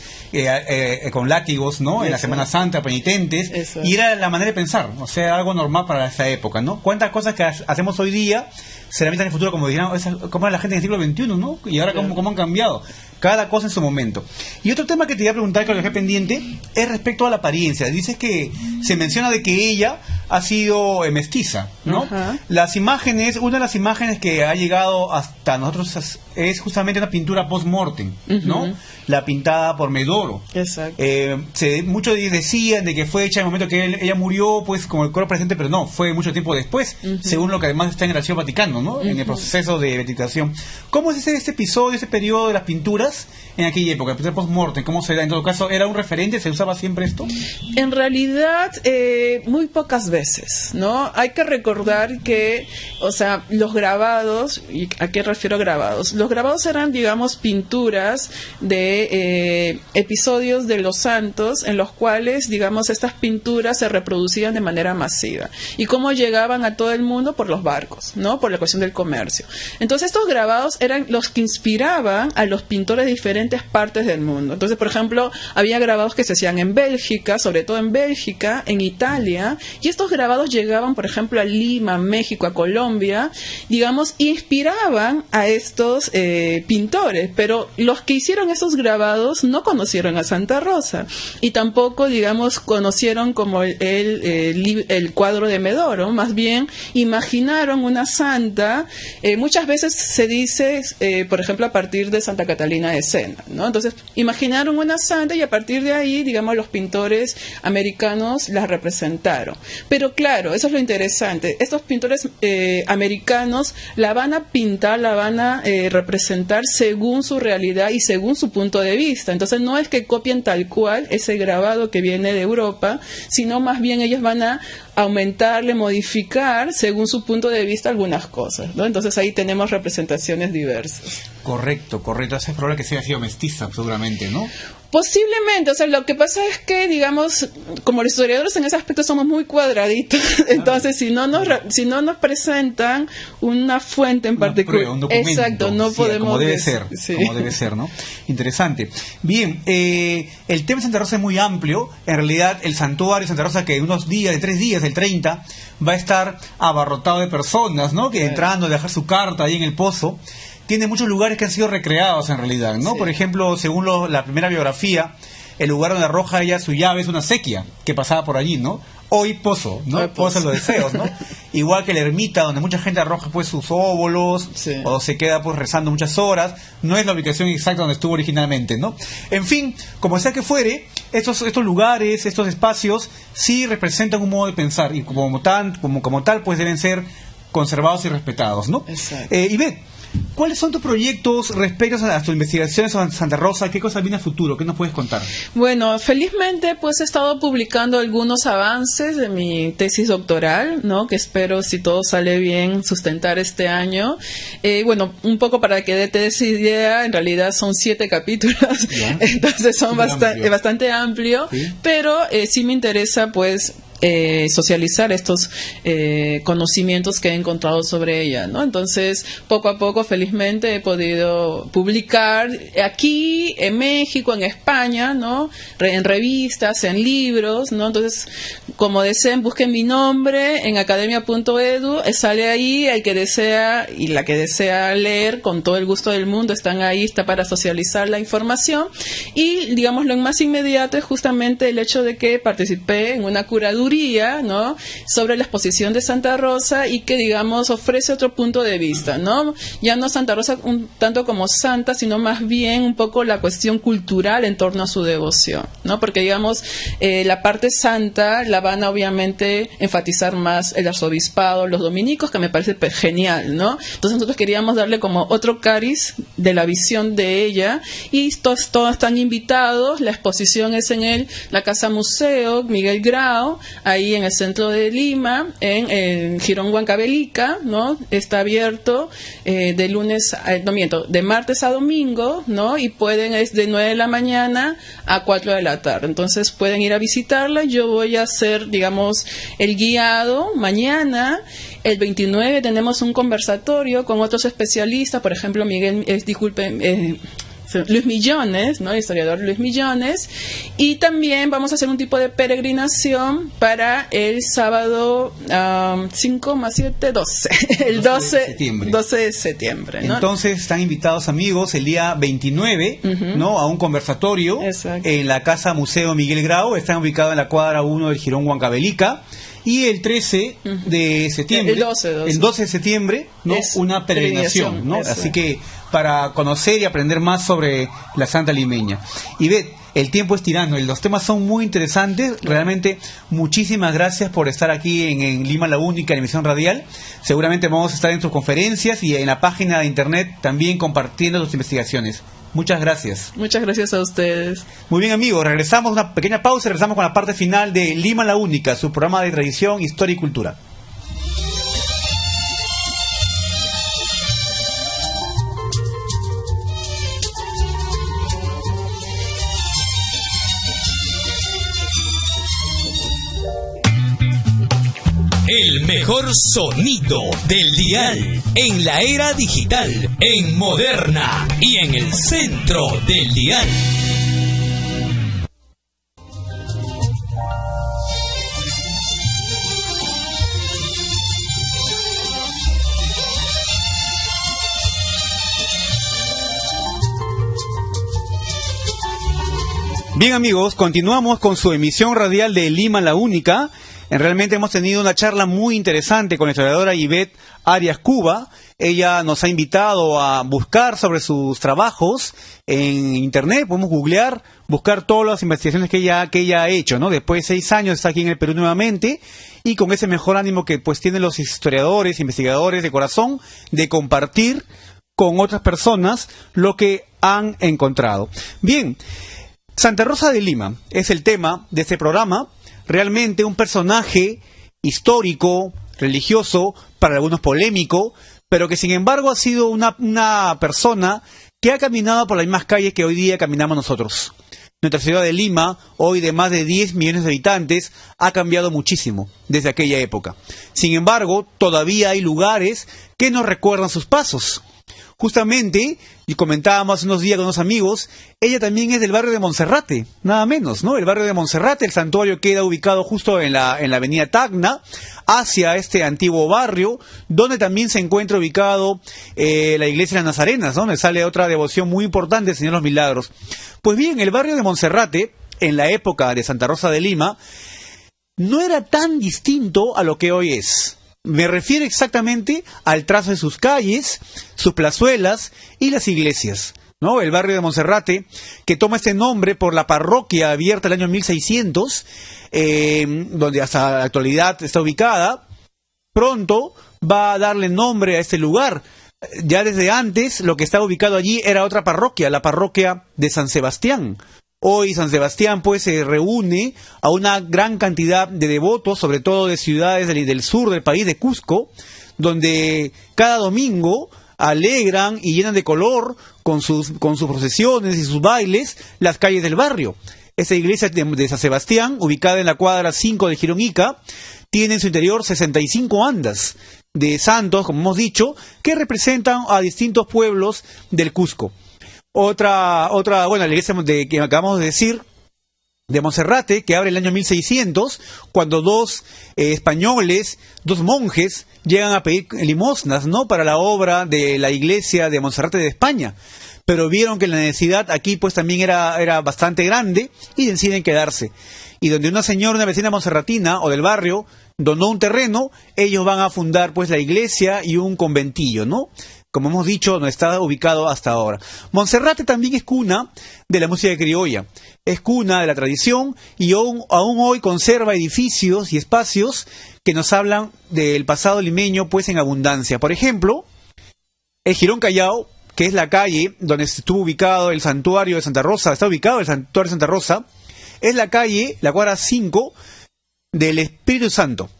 con látigos, ¿no? Eso. En la Semana Santa, penitentes. Eso. Y era la manera de pensar, o sea, algo normal para esa época, ¿no? ¿Cuántas cosas que hacemos hoy día se lamentan en el futuro, como dirán, como era la gente en el siglo XXI, ¿no? Y ahora cómo han cambiado. Cada cosa en su momento. Y otro tema que te iba a preguntar, que lo dejé pendiente, es respecto a la apariencia. Dices que se menciona de que ella ha sido mestiza, ¿no? Uh-huh. Las imágenes, una de las imágenes que ha llegado hasta nosotros es justamente una pintura post-mortem, ¿no? Uh-huh. La pintada por Medoro. Exacto. Muchos decían de que fue hecha en el momento que ella murió, pues como el cuerpo presente, pero no, fue mucho tiempo después, uh-huh. según lo que además está en el Archivo Vaticano, ¿no? Uh-huh. En el proceso de beatificación. ¿Cómo es este episodio, este periodo de las pinturas en aquella época, el post-mortem? ¿Cómo se da? En todo caso, ¿era un referente? ¿Se usaba siempre esto? En realidad, muy pocas veces. veces, ¿no? Hay que recordar que, o sea, los grabados, ¿y a qué refiero grabados? Los grabados eran, digamos, pinturas de episodios de los santos en los cuales, digamos, estas pinturas se reproducían de manera masiva. ¿Y cómo llegaban a todo el mundo? Por los barcos, ¿no? Por la cuestión del comercio. Entonces, estos grabados eran los que inspiraban a los pintores de diferentes partes del mundo. Entonces, por ejemplo, había grabados que se hacían en Bélgica, sobre todo en Bélgica, en Italia, y estos grabados llegaban, por ejemplo, a Lima, México, a Colombia, digamos, inspiraban a estos pintores, pero los que hicieron esos grabados no conocieron a Santa Rosa, y tampoco, digamos, conocieron como el cuadro de Medoro, más bien imaginaron una santa. Muchas veces se dice, por ejemplo, a partir de Santa Catalina de Siena, ¿no? Entonces, imaginaron una santa y a partir de ahí, digamos, los pintores americanos la representaron. Pero claro, eso es lo interesante. Estos pintores americanos la van a pintar, la van a representar según su realidad y según su punto de vista. Entonces, no es que copien tal cual ese grabado que viene de Europa, sino más bien ellos van a aumentarle, modificar según su punto de vista algunas cosas, ¿no? Entonces ahí tenemos representaciones diversas. Correcto. Es probable que se haya sido mestiza, seguramente, ¿no? Posiblemente, o sea, lo que pasa es que, digamos, como los historiadores en ese aspecto somos muy cuadraditos, entonces si no nos presentan una fuente en particular, un documento, exacto, no sí, podemos como debe decir, ser, sí. como debe ser, ¿no? Interesante. Bien, el tema de Santa Rosa es muy amplio. En realidad, el santuario de Santa Rosa, que en unos días, de 3 días, el 30, va a estar abarrotado de personas, ¿no? Que entrando a dejar su carta ahí en el pozo. Tiene muchos lugares que han sido recreados en realidad, ¿no? Sí. Por ejemplo, según la primera biografía, el lugar donde arroja ella su llave es una sequía que pasaba por allí, ¿no? Hoy pozo, ¿no? Pozo de los deseos, ¿no? Igual que la ermita, donde mucha gente arroja pues sus óvulos, sí, o se queda pues rezando muchas horas. No es la ubicación exacta donde estuvo originalmente, ¿no? En fin, como sea que fuere, estos lugares, estos espacios, sí representan un modo de pensar y como tal pues deben ser conservados y respetados, ¿no? Exacto. Ivette, ¿cuáles son tus proyectos respecto a tus investigaciones sobre Santa Rosa? ¿Qué cosas viene a futuro? ¿Qué nos puedes contar? Bueno, felizmente pues he estado publicando algunos avances de mi tesis doctoral, ¿no? Que espero, si todo sale bien, sustentar este año. Bueno, un poco para que te des idea, en realidad son 7 capítulos, ¿ya? Entonces son bastante amplio, ¿sí? Pero sí me interesa pues socializar estos conocimientos que he encontrado sobre ella, ¿no? Entonces, poco a poco, felizmente, he podido publicar aquí, en México, en España, ¿no? En revistas, en libros, ¿no? Entonces, como deseen, busquen mi nombre en academia.edu, sale ahí, el que desea y la que desea leer, con todo el gusto del mundo, están ahí, está para socializar la información. Y, digamos, lo más inmediato es justamente el hecho de que participé en una curaduría, ¿no? Sobre la exposición de Santa Rosa y que, digamos, ofrece otro punto de vista, ¿no? Ya no Santa Rosa tanto como santa, sino más bien un poco la cuestión cultural en torno a su devoción, ¿no? Porque, digamos, la parte santa la van a obviamente enfatizar más el arzobispado, los dominicos, que me parece genial, ¿no? Entonces nosotros queríamos darle como otro cariz de la visión de ella y todos están invitados. La exposición es en la Casa Museo Miguel Grau, ahí en el centro de Lima, en el Jirón Huancavelica, ¿no? Está abierto de martes a domingo, ¿no? Y es de 9 de la mañana a 4 de la tarde. Entonces pueden ir a visitarla. Yo voy a hacer, digamos, el guiado mañana. El 29 tenemos un conversatorio con otros especialistas, por ejemplo, Luis Millones, ¿no? El historiador Luis Millones, y también vamos a hacer un tipo de peregrinación para el sábado 5 más 7, 12, el 12 de septiembre, ¿no? Entonces están invitados, amigos, el día 29, ¿no? A un conversatorio. Exacto. En la Casa Museo Miguel Grau. Están ubicados en la cuadra 1 del Jirón Huancavelica. Y el 13 de septiembre, el 12 de septiembre, ¿no? Una peregrinación, ¿no? Así que para conocer y aprender más sobre la Santa Limeña. Ivette, el tiempo es tirano, los temas son muy interesantes. Realmente muchísimas gracias por estar aquí en Lima la Única, en emisión radial. Seguramente vamos a estar en tus conferencias y en la página de internet también compartiendo tus investigaciones. Muchas gracias. Muchas gracias a ustedes. Muy bien, amigos, regresamos a una pequeña pausa y regresamos con la parte final de Lima la Única, su programa de tradición, historia y cultura. El mejor sonido del dial en la era digital, en Moderna y en el centro del dial. Bien, amigos, continuamos con su emisión radial de Lima la Única. Realmente hemos tenido una charla muy interesante con la historiadora Ivette Arias Cuba. Ella nos ha invitado a buscar sobre sus trabajos en internet. Podemos googlear, buscar todas las investigaciones que ella ha hecho, ¿no? Después de 6 años está aquí en el Perú nuevamente y con ese mejor ánimo que pues tienen los historiadores, investigadores de corazón de compartir con otras personas lo que han encontrado. Bien, Santa Rosa de Lima es el tema de este programa. Realmente un personaje histórico, religioso, para algunos polémico, pero que sin embargo ha sido una persona que ha caminado por las mismas calles que hoy día caminamos nosotros. Nuestra ciudad de Lima, hoy de más de 10 millones de habitantes, ha cambiado muchísimo desde aquella época. Sin embargo, todavía hay lugares que nos recuerdan sus pasos. Justamente, y comentábamos hace unos días con unos amigos, ella también es del barrio de Monserrate, nada menos, ¿no? El barrio de Monserrate, el santuario queda ubicado justo en la avenida Tacna, hacia este antiguo barrio, donde también se encuentra ubicado la iglesia de las Nazarenas, ¿no? Donde sale otra devoción muy importante, el Señor de los Milagros. Pues bien, el barrio de Monserrate, en la época de Santa Rosa de Lima, no era tan distinto a lo que hoy es. Me refiero exactamente al trazo de sus calles, sus plazuelas y las iglesias, ¿no? El barrio de Monserrate, que toma este nombre por la parroquia abierta el año 1600, donde hasta la actualidad está ubicada, pronto va a darle nombre a este lugar. Ya desde antes, lo que estaba ubicado allí era otra parroquia, la parroquia de San Sebastián. Hoy San Sebastián pues se reúne a una gran cantidad de devotos, sobre todo de ciudades del sur del país, de Cusco, donde cada domingo alegran y llenan de color con sus procesiones y sus bailes las calles del barrio. Esta iglesia de San Sebastián, ubicada en la cuadra 5 de Girón Ica, tiene en su interior 65 andas de santos, como hemos dicho, que representan a distintos pueblos del Cusco. Otra, bueno, la iglesia que acabamos de decir, de Monserrate, que abre el año 1600, cuando dos españoles, dos monjes, llegan a pedir limosnas, ¿no?, para la obra de la iglesia de Monserrate de España. Pero vieron que la necesidad aquí pues también era bastante grande y deciden quedarse. Y donde una señora, una vecina monserratina o del barrio, donó un terreno, ellos van a fundar pues la iglesia y un conventillo, ¿no? Como hemos dicho, no está ubicado hasta ahora. Monserrate también es cuna de la música criolla, es cuna de la tradición y aún hoy conserva edificios y espacios que nos hablan del pasado limeño pues en abundancia. Por ejemplo, el Girón Callao, que es la calle donde estuvo ubicado el santuario de Santa Rosa, está ubicado el santuario de Santa Rosa, es la calle, la cuadra 5 del Espíritu Santo.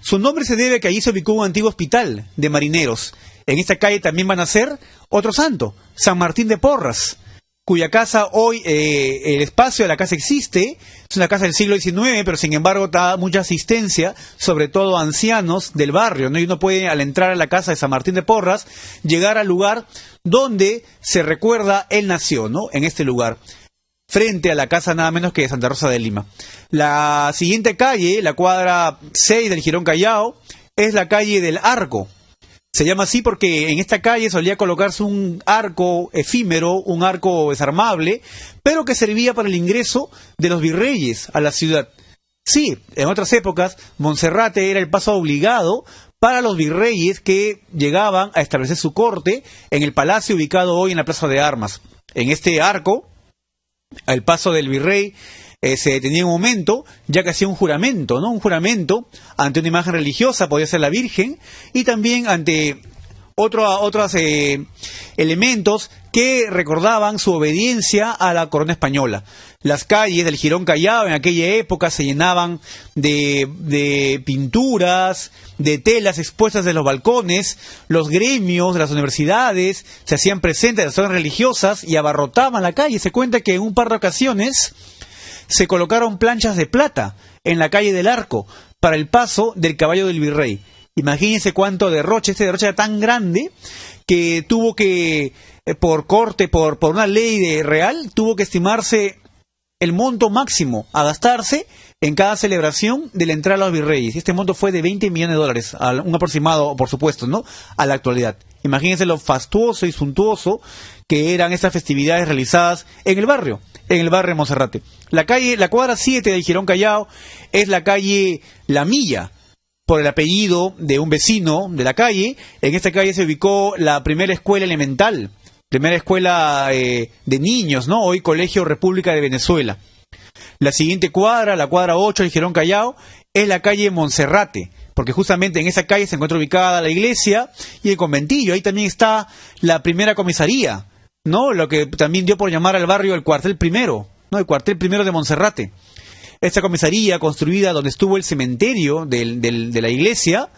Su nombre se debe a que allí se ubicó un antiguo hospital de marineros. En esta calle también van a ser otro santo, San Martín de Porras, cuya casa hoy, el espacio de la casa existe, es una casa del siglo XIX, pero sin embargo da mucha asistencia, sobre todo a ancianos del barrio, ¿no? Y uno puede, al entrar a la casa de San Martín de Porras, llegar al lugar donde se recuerda él nació, ¿no? En este lugar, frente a la casa nada menos que de Santa Rosa de Lima. La siguiente calle, la cuadra 6 del Girón Callao, es la calle del Arco. Se llama así porque en esta calle solía colocarse un arco efímero, un arco desarmable, pero que servía para el ingreso de los virreyes a la ciudad. Sí, en otras épocas, Monserrate era el paso obligado para los virreyes que llegaban a establecer su corte en el palacio ubicado hoy en la Plaza de Armas. En este arco, el paso del virrey se detenía un momento, ya que hacía un juramento, ¿no? Un juramento ante una imagen religiosa, podía ser la Virgen, y también ante otros elementos que recordaban su obediencia a la corona española. Las calles del Jirón Callao en aquella época se llenaban de pinturas, de telas expuestas de los balcones, los gremios de las universidades se hacían presentes en las zonas religiosas y abarrotaban la calle. Se cuenta que en un par de ocasiones se colocaron planchas de plata en la calle del Arco para el paso del caballo del virrey. Imagínense cuánto derroche, este derroche era tan grande que tuvo que, por corte, por una ley real, tuvo que estimarse el monto máximo a gastarse en cada celebración de la entrada a los virreyes. Este monto fue de 20 millones de dólares, un aproximado, por supuesto, ¿no?, a la actualidad. Imagínense lo fastuoso y suntuoso que eran estas festividades realizadas en el barrio de Monserrate. La cuadra 7 del Jirón Callao es la calle La Milla, por el apellido de un vecino de la calle. En esta calle se ubicó la primera escuela elemental, primera escuela de niños, ¿no?, hoy Colegio República de Venezuela. La siguiente cuadra, la cuadra 8 del Jirón Callao, es la calle Monserrate, porque justamente en esa calle se encuentra ubicada la iglesia y el conventillo. Ahí también está la primera comisaría, ¿no?, lo que también dio por llamar al barrio el cuartel primero, ¿no?, el cuartel primero de Monserrate. Esta comisaría, construida donde estuvo el cementerio de la iglesia,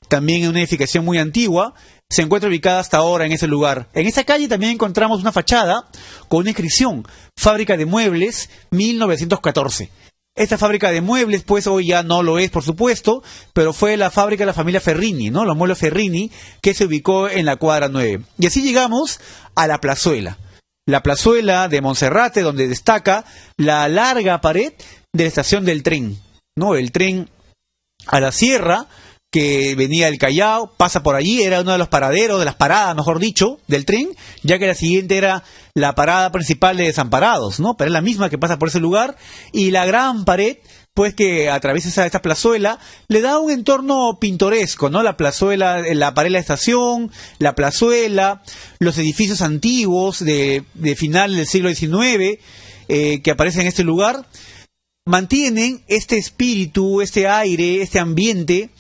también en una edificación muy antigua, se encuentra ubicada hasta ahora en ese lugar. En esa calle también encontramos una fachada con una inscripción: Fábrica de Muebles 1914. Esta fábrica de muebles, pues hoy ya no lo es, por supuesto, pero fue la fábrica de la familia Ferrini, ¿no?, los muebles Ferrini, que se ubicó en la cuadra 9. Y así llegamos a la plazuela. La plazuela de Monserrate, donde destaca la larga pared de la estación del tren, ¿no? El tren a la sierra, que venía del Callao, pasa por allí, era uno de los paraderos, de las paradas, mejor dicho, del tren, ya que la siguiente era la parada principal de Desamparados, ¿no? Pero es la misma que pasa por ese lugar, y la gran pared, pues, que atraviesa esta plazuela, le da un entorno pintoresco, ¿no? La plazuela, la pared de la estación, la plazuela, los edificios antiguos de final del siglo XIX, que aparecen en este lugar, mantienen este espíritu, este aire, este ambiente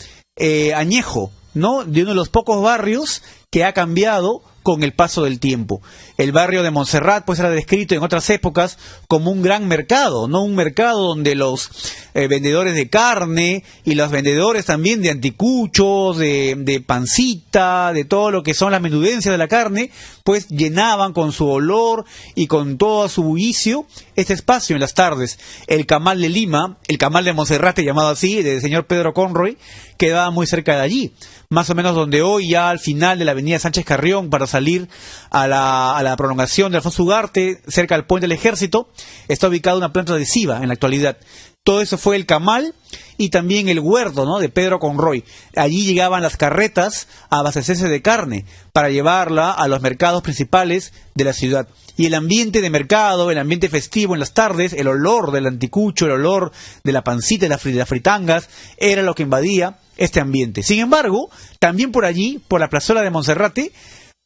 añejo, ¿no?, de uno de los pocos barrios que ha cambiado con el paso del tiempo. El barrio de Montserrat, pues, era descrito en otras épocas como un gran mercado, ¿no?, un mercado donde los vendedores de carne y los vendedores también de anticuchos, de pancita, de todo lo que son las menudencias de la carne, pues llenaban con su olor y con todo su bullicio este espacio en las tardes. El Camal de Lima, el Camal de Monserrate, llamado así, del señor Pedro Conroy, quedaba muy cerca de allí, más o menos donde hoy, ya al final de la avenida Sánchez Carrión, para salir a la prolongación de Alfonso Ugarte, cerca del Puente del Ejército, está ubicada una planta adhesiva en la actualidad. Todo eso fue el Camal y también el huerto, ¿no?, de Pedro Conroy. Allí llegaban las carretas a abastecerse de carne para llevarla a los mercados principales de la ciudad. Y el ambiente de mercado, el ambiente festivo en las tardes, el olor del anticucho, el olor de la pancita y de las fritangas, era lo que invadía este ambiente. Sin embargo, también por allí, por la plazuela de Monserrate,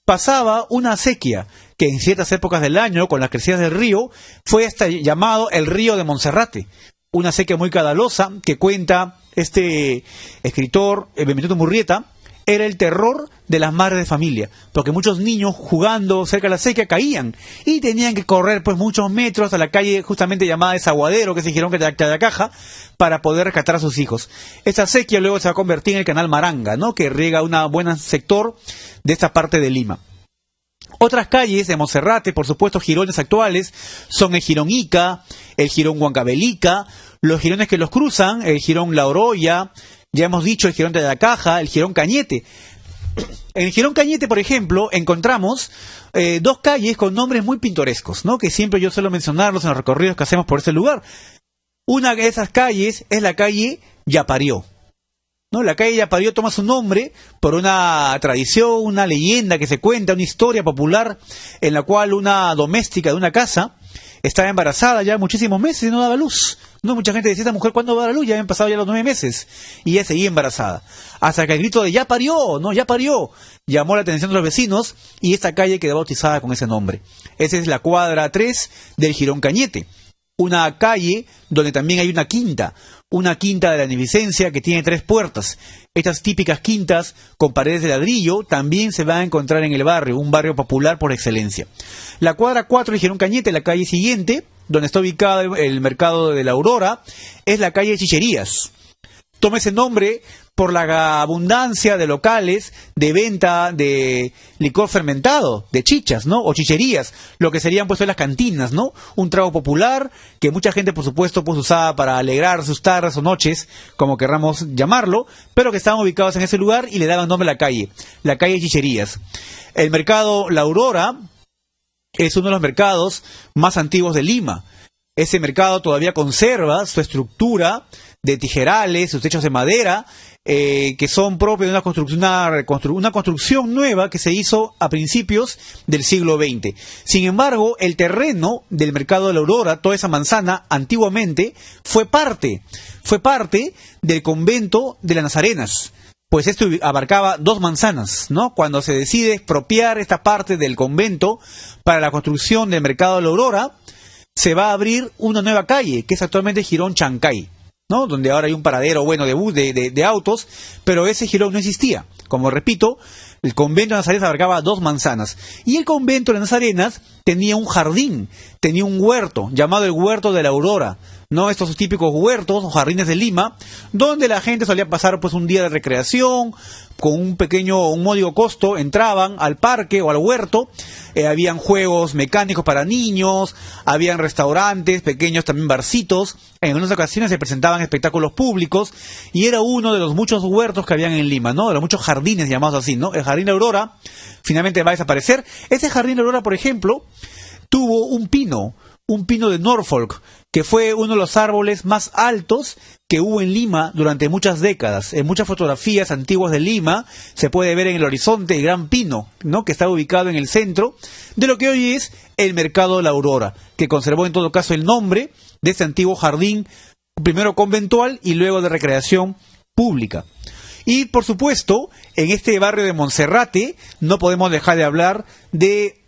pasaba una acequia que en ciertas épocas del año, con las crecidas del río, fue hasta llamado el río de Monserrate. Una acequia muy caudalosa que cuenta este escritor, Benvenuto Murrieta, era el terror de las madres de familia, porque muchos niños jugando cerca de la acequia caían y tenían que correr, pues, muchos metros a la calle justamente llamada Desaguadero, que es el Jirón Callacaja, para poder rescatar a sus hijos. Esta acequia luego se va a convertir en el canal Maranga, ¿no?, que riega un buen sector de esta parte de Lima. Otras calles de Monserrate, por supuesto, jirones actuales, son el Jirón Ica, el Jirón Huancavelica, los jirones que los cruzan, el Jirón La Oroya, ya hemos dicho el Jirón de la Caja, el Jirón Cañete. En el Jirón Cañete, por ejemplo, encontramos dos calles con nombres muy pintorescos, ¿no?, que siempre yo suelo mencionarlos en los recorridos que hacemos por ese lugar. Una de esas calles es la calle Yaparió, ¿no? La calle Yaparió toma su nombre por una tradición, una leyenda que se cuenta, una historia popular en la cual una doméstica de una casa estaba embarazada ya muchísimos meses y no daba luz. No, mucha gente decía: esta mujer, ¿cuándo va a dar luz? Ya habían pasado ya los 9 meses y ella seguía embarazada. Hasta que el grito de "ya parió", ¿no? "Ya parió", llamó la atención de los vecinos y esta calle quedó bautizada con ese nombre. Esa es la cuadra 3 del Jirón Cañete. una calle donde también hay una quinta de la Beneficencia que tiene 3 puertas. Estas típicas quintas con paredes de ladrillo también se van a encontrar en el barrio, un barrio popular por excelencia. La cuadra 4 de Girón Cañete, la calle siguiente, donde está ubicado el mercado de la Aurora, es la calle Chicherías. Toma ese nombre por la abundancia de locales de venta de licor fermentado, de chichas, ¿no? O chicherías, lo que serían pues las cantinas, ¿no? Un trago popular que mucha gente, por supuesto, pues usaba para alegrar sus tardes o noches, como querramos llamarlo, pero que estaban ubicados en ese lugar y le daban nombre a la calle Chicherías. El mercado La Aurora es uno de los mercados más antiguos de Lima. Ese mercado todavía conserva su estructura de tijerales, sus techos de madera, que son propios de una construcción nueva que se hizo a principios del siglo XX. Sin embargo, el terreno del mercado de la Aurora, toda esa manzana, antiguamente fue parte del convento de las Nazarenas. Pues esto abarcaba 2 manzanas, ¿no? Cuando se decide expropiar esta parte del convento para la construcción del mercado de la Aurora, se va a abrir una nueva calle, que es actualmente Girón Chancay, ¿no? Donde ahora hay un paradero bueno de autos, pero ese Girón no existía. Como repito, el convento de Nazarenas abarcaba 2 manzanas. Y el convento de Nazarenas tenía un jardín, tenía un huerto, llamado el Huerto de la Aurora, ¿no? Estos típicos huertos o jardines de Lima, donde la gente solía pasar pues un día de recreación, con un módico costo, entraban al parque o al huerto, habían juegos mecánicos para niños, habían restaurantes, pequeños también barcitos, en algunas ocasiones se presentaban espectáculos públicos, y era uno de los muchos huertos que habían en Lima, ¿no? De los muchos jardines llamados así, ¿no? El Jardín de Aurora finalmente va a desaparecer. Ese Jardín de Aurora, por ejemplo, tuvo un pino de Norfolk, que fue uno de los árboles más altos que hubo en Lima durante muchas décadas. En muchas fotografías antiguas de Lima se puede ver en el horizonte el gran pino, ¿no? Que estaba ubicado en el centro de lo que hoy es el Mercado de la Aurora, que conservó en todo caso el nombre de este antiguo jardín, primero conventual y luego de recreación pública. Y por supuesto, en este barrio de Monserrate no podemos dejar de hablar de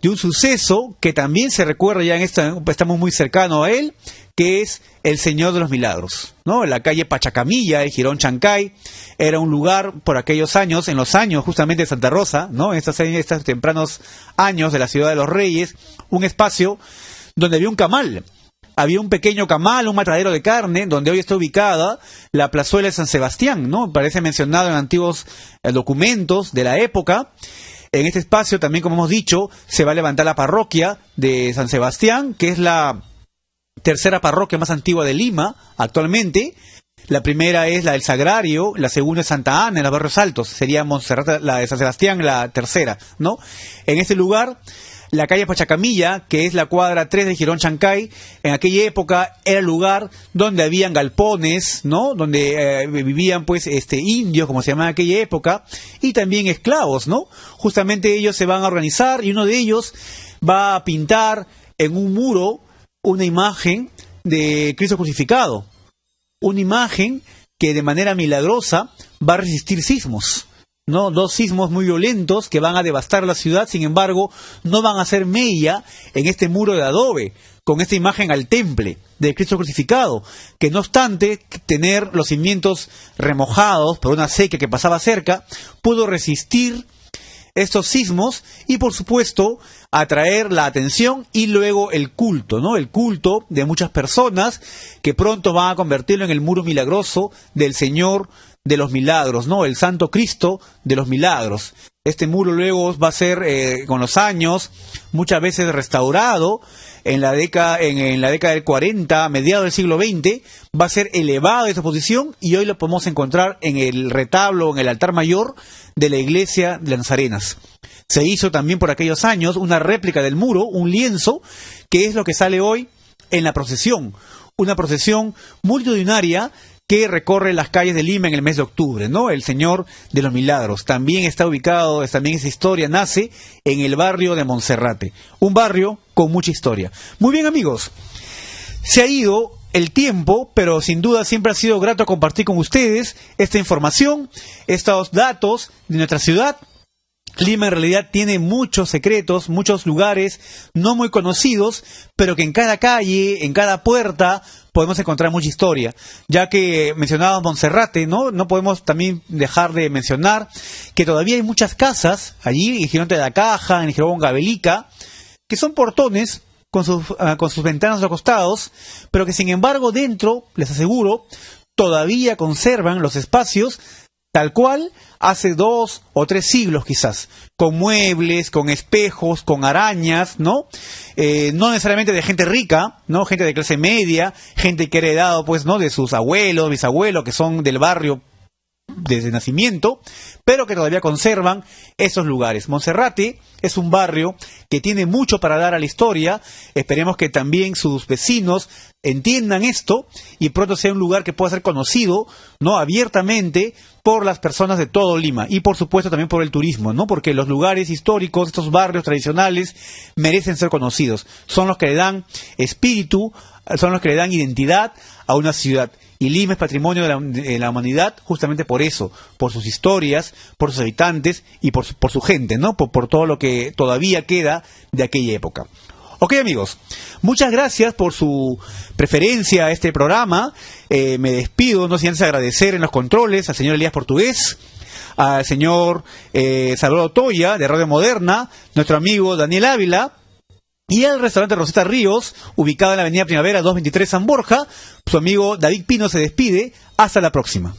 un suceso que también se recuerda ya estamos muy cercanos a él, que es el Señor de los Milagros, ¿no? En la calle Pachacamilla, el Girón Chancay, era un lugar por aquellos años, en los años justamente de Santa Rosa, ¿no? En estos tempranos años de la Ciudad de los Reyes, un espacio donde había un camal. Había un pequeño camal, un matadero de carne, donde hoy está ubicada la plazuela de San Sebastián, ¿no? Parece mencionado en antiguos documentos de la época. En este espacio también, como hemos dicho, se va a levantar la parroquia de San Sebastián, que es la 3ª parroquia más antigua de Lima actualmente. La primera es la del Sagrario, la segunda es Santa Ana, en los barrios altos. Sería Monserrate, la de San Sebastián, la tercera, ¿no? En este lugar, la calle Pachacamilla, que es la cuadra 3 de Girón Chancay, en aquella época era el lugar donde habían galpones, ¿no? Donde vivían pues indios, como se llamaba en aquella época, y también esclavos, ¿no? Justamente ellos se van a organizar y uno de ellos va a pintar en un muro una imagen de Cristo crucificado, una imagen que de manera milagrosa va a resistir sismos, ¿no? 2 sismos muy violentos que van a devastar la ciudad, sin embargo, no van a hacer mella en este muro de adobe, con esta imagen al temple de Cristo crucificado, que no obstante tener los cimientos remojados por una sequía que pasaba cerca, pudo resistir estos sismos y, por supuesto, atraer la atención y luego el culto, ¿no? El culto de muchas personas que pronto van a convertirlo en el muro milagroso del Señor de los Milagros, ¿no? El Santo Cristo de los Milagros. Este muro luego va a ser, con los años, muchas veces restaurado. En la década del 40, a mediados del siglo XX, va a ser elevado de su posición y hoy lo podemos encontrar en el retablo, en el altar mayor de la iglesia de las Nazarenas. Se hizo también por aquellos años una réplica del muro, un lienzo, que es lo que sale hoy en la procesión. Una procesión multitudinaria que recorre las calles de Lima en el mes de octubre, ¿no? El Señor de los Milagros. También está ubicado, también esa historia nace en el barrio de Monserrate. Un barrio con mucha historia. Muy bien, amigos. Se ha ido el tiempo, pero sin duda siempre ha sido grato compartir con ustedes esta información, estos datos de nuestra ciudad, Lima en realidad tiene muchos secretos, muchos lugares no muy conocidos, pero que en cada calle, en cada puerta, podemos encontrar mucha historia. Ya que mencionábamos Monserrate, ¿no? No podemos también dejar de mencionar que todavía hay muchas casas allí, en Gironte de la Caja, en Girón Gabelica, que son portones con sus ventanas a los costados, pero que sin embargo dentro, les aseguro, todavía conservan los espacios tal cual hace 2 o 3 siglos quizás, con muebles, con espejos, con arañas, ¿no? No necesariamente de gente rica, ¿no? Gente de clase media, gente que ha heredado, pues, ¿no? De sus abuelos, bisabuelos, que son del barrio desde nacimiento, pero que todavía conservan esos lugares. Monserrate es un barrio que tiene mucho para dar a la historia. Esperemos que también sus vecinos entiendan esto y pronto sea un lugar que pueda ser conocido, ¿no? Abiertamente por las personas de todo Lima y por supuesto también por el turismo, ¿no? Porque los lugares históricos, estos barrios tradicionales merecen ser conocidos. Son los que le dan espíritu, son los que le dan identidad a una ciudad. Y Lima es patrimonio de la humanidad justamente por eso, por sus historias, por sus habitantes y por su gente, ¿no? Por todo lo que todavía queda de aquella época. Ok, amigos, muchas gracias por su preferencia a este programa. Me despido, no sin antes agradecer en los controles al señor Elías Portugués, al señor Salvador Toya de Radio Moderna, nuestro amigo Daniel Ávila, y al restaurante Rosetta Ríos, ubicado en la avenida Primavera 223 San Borja. Su amigo David Pino se despide. Hasta la próxima.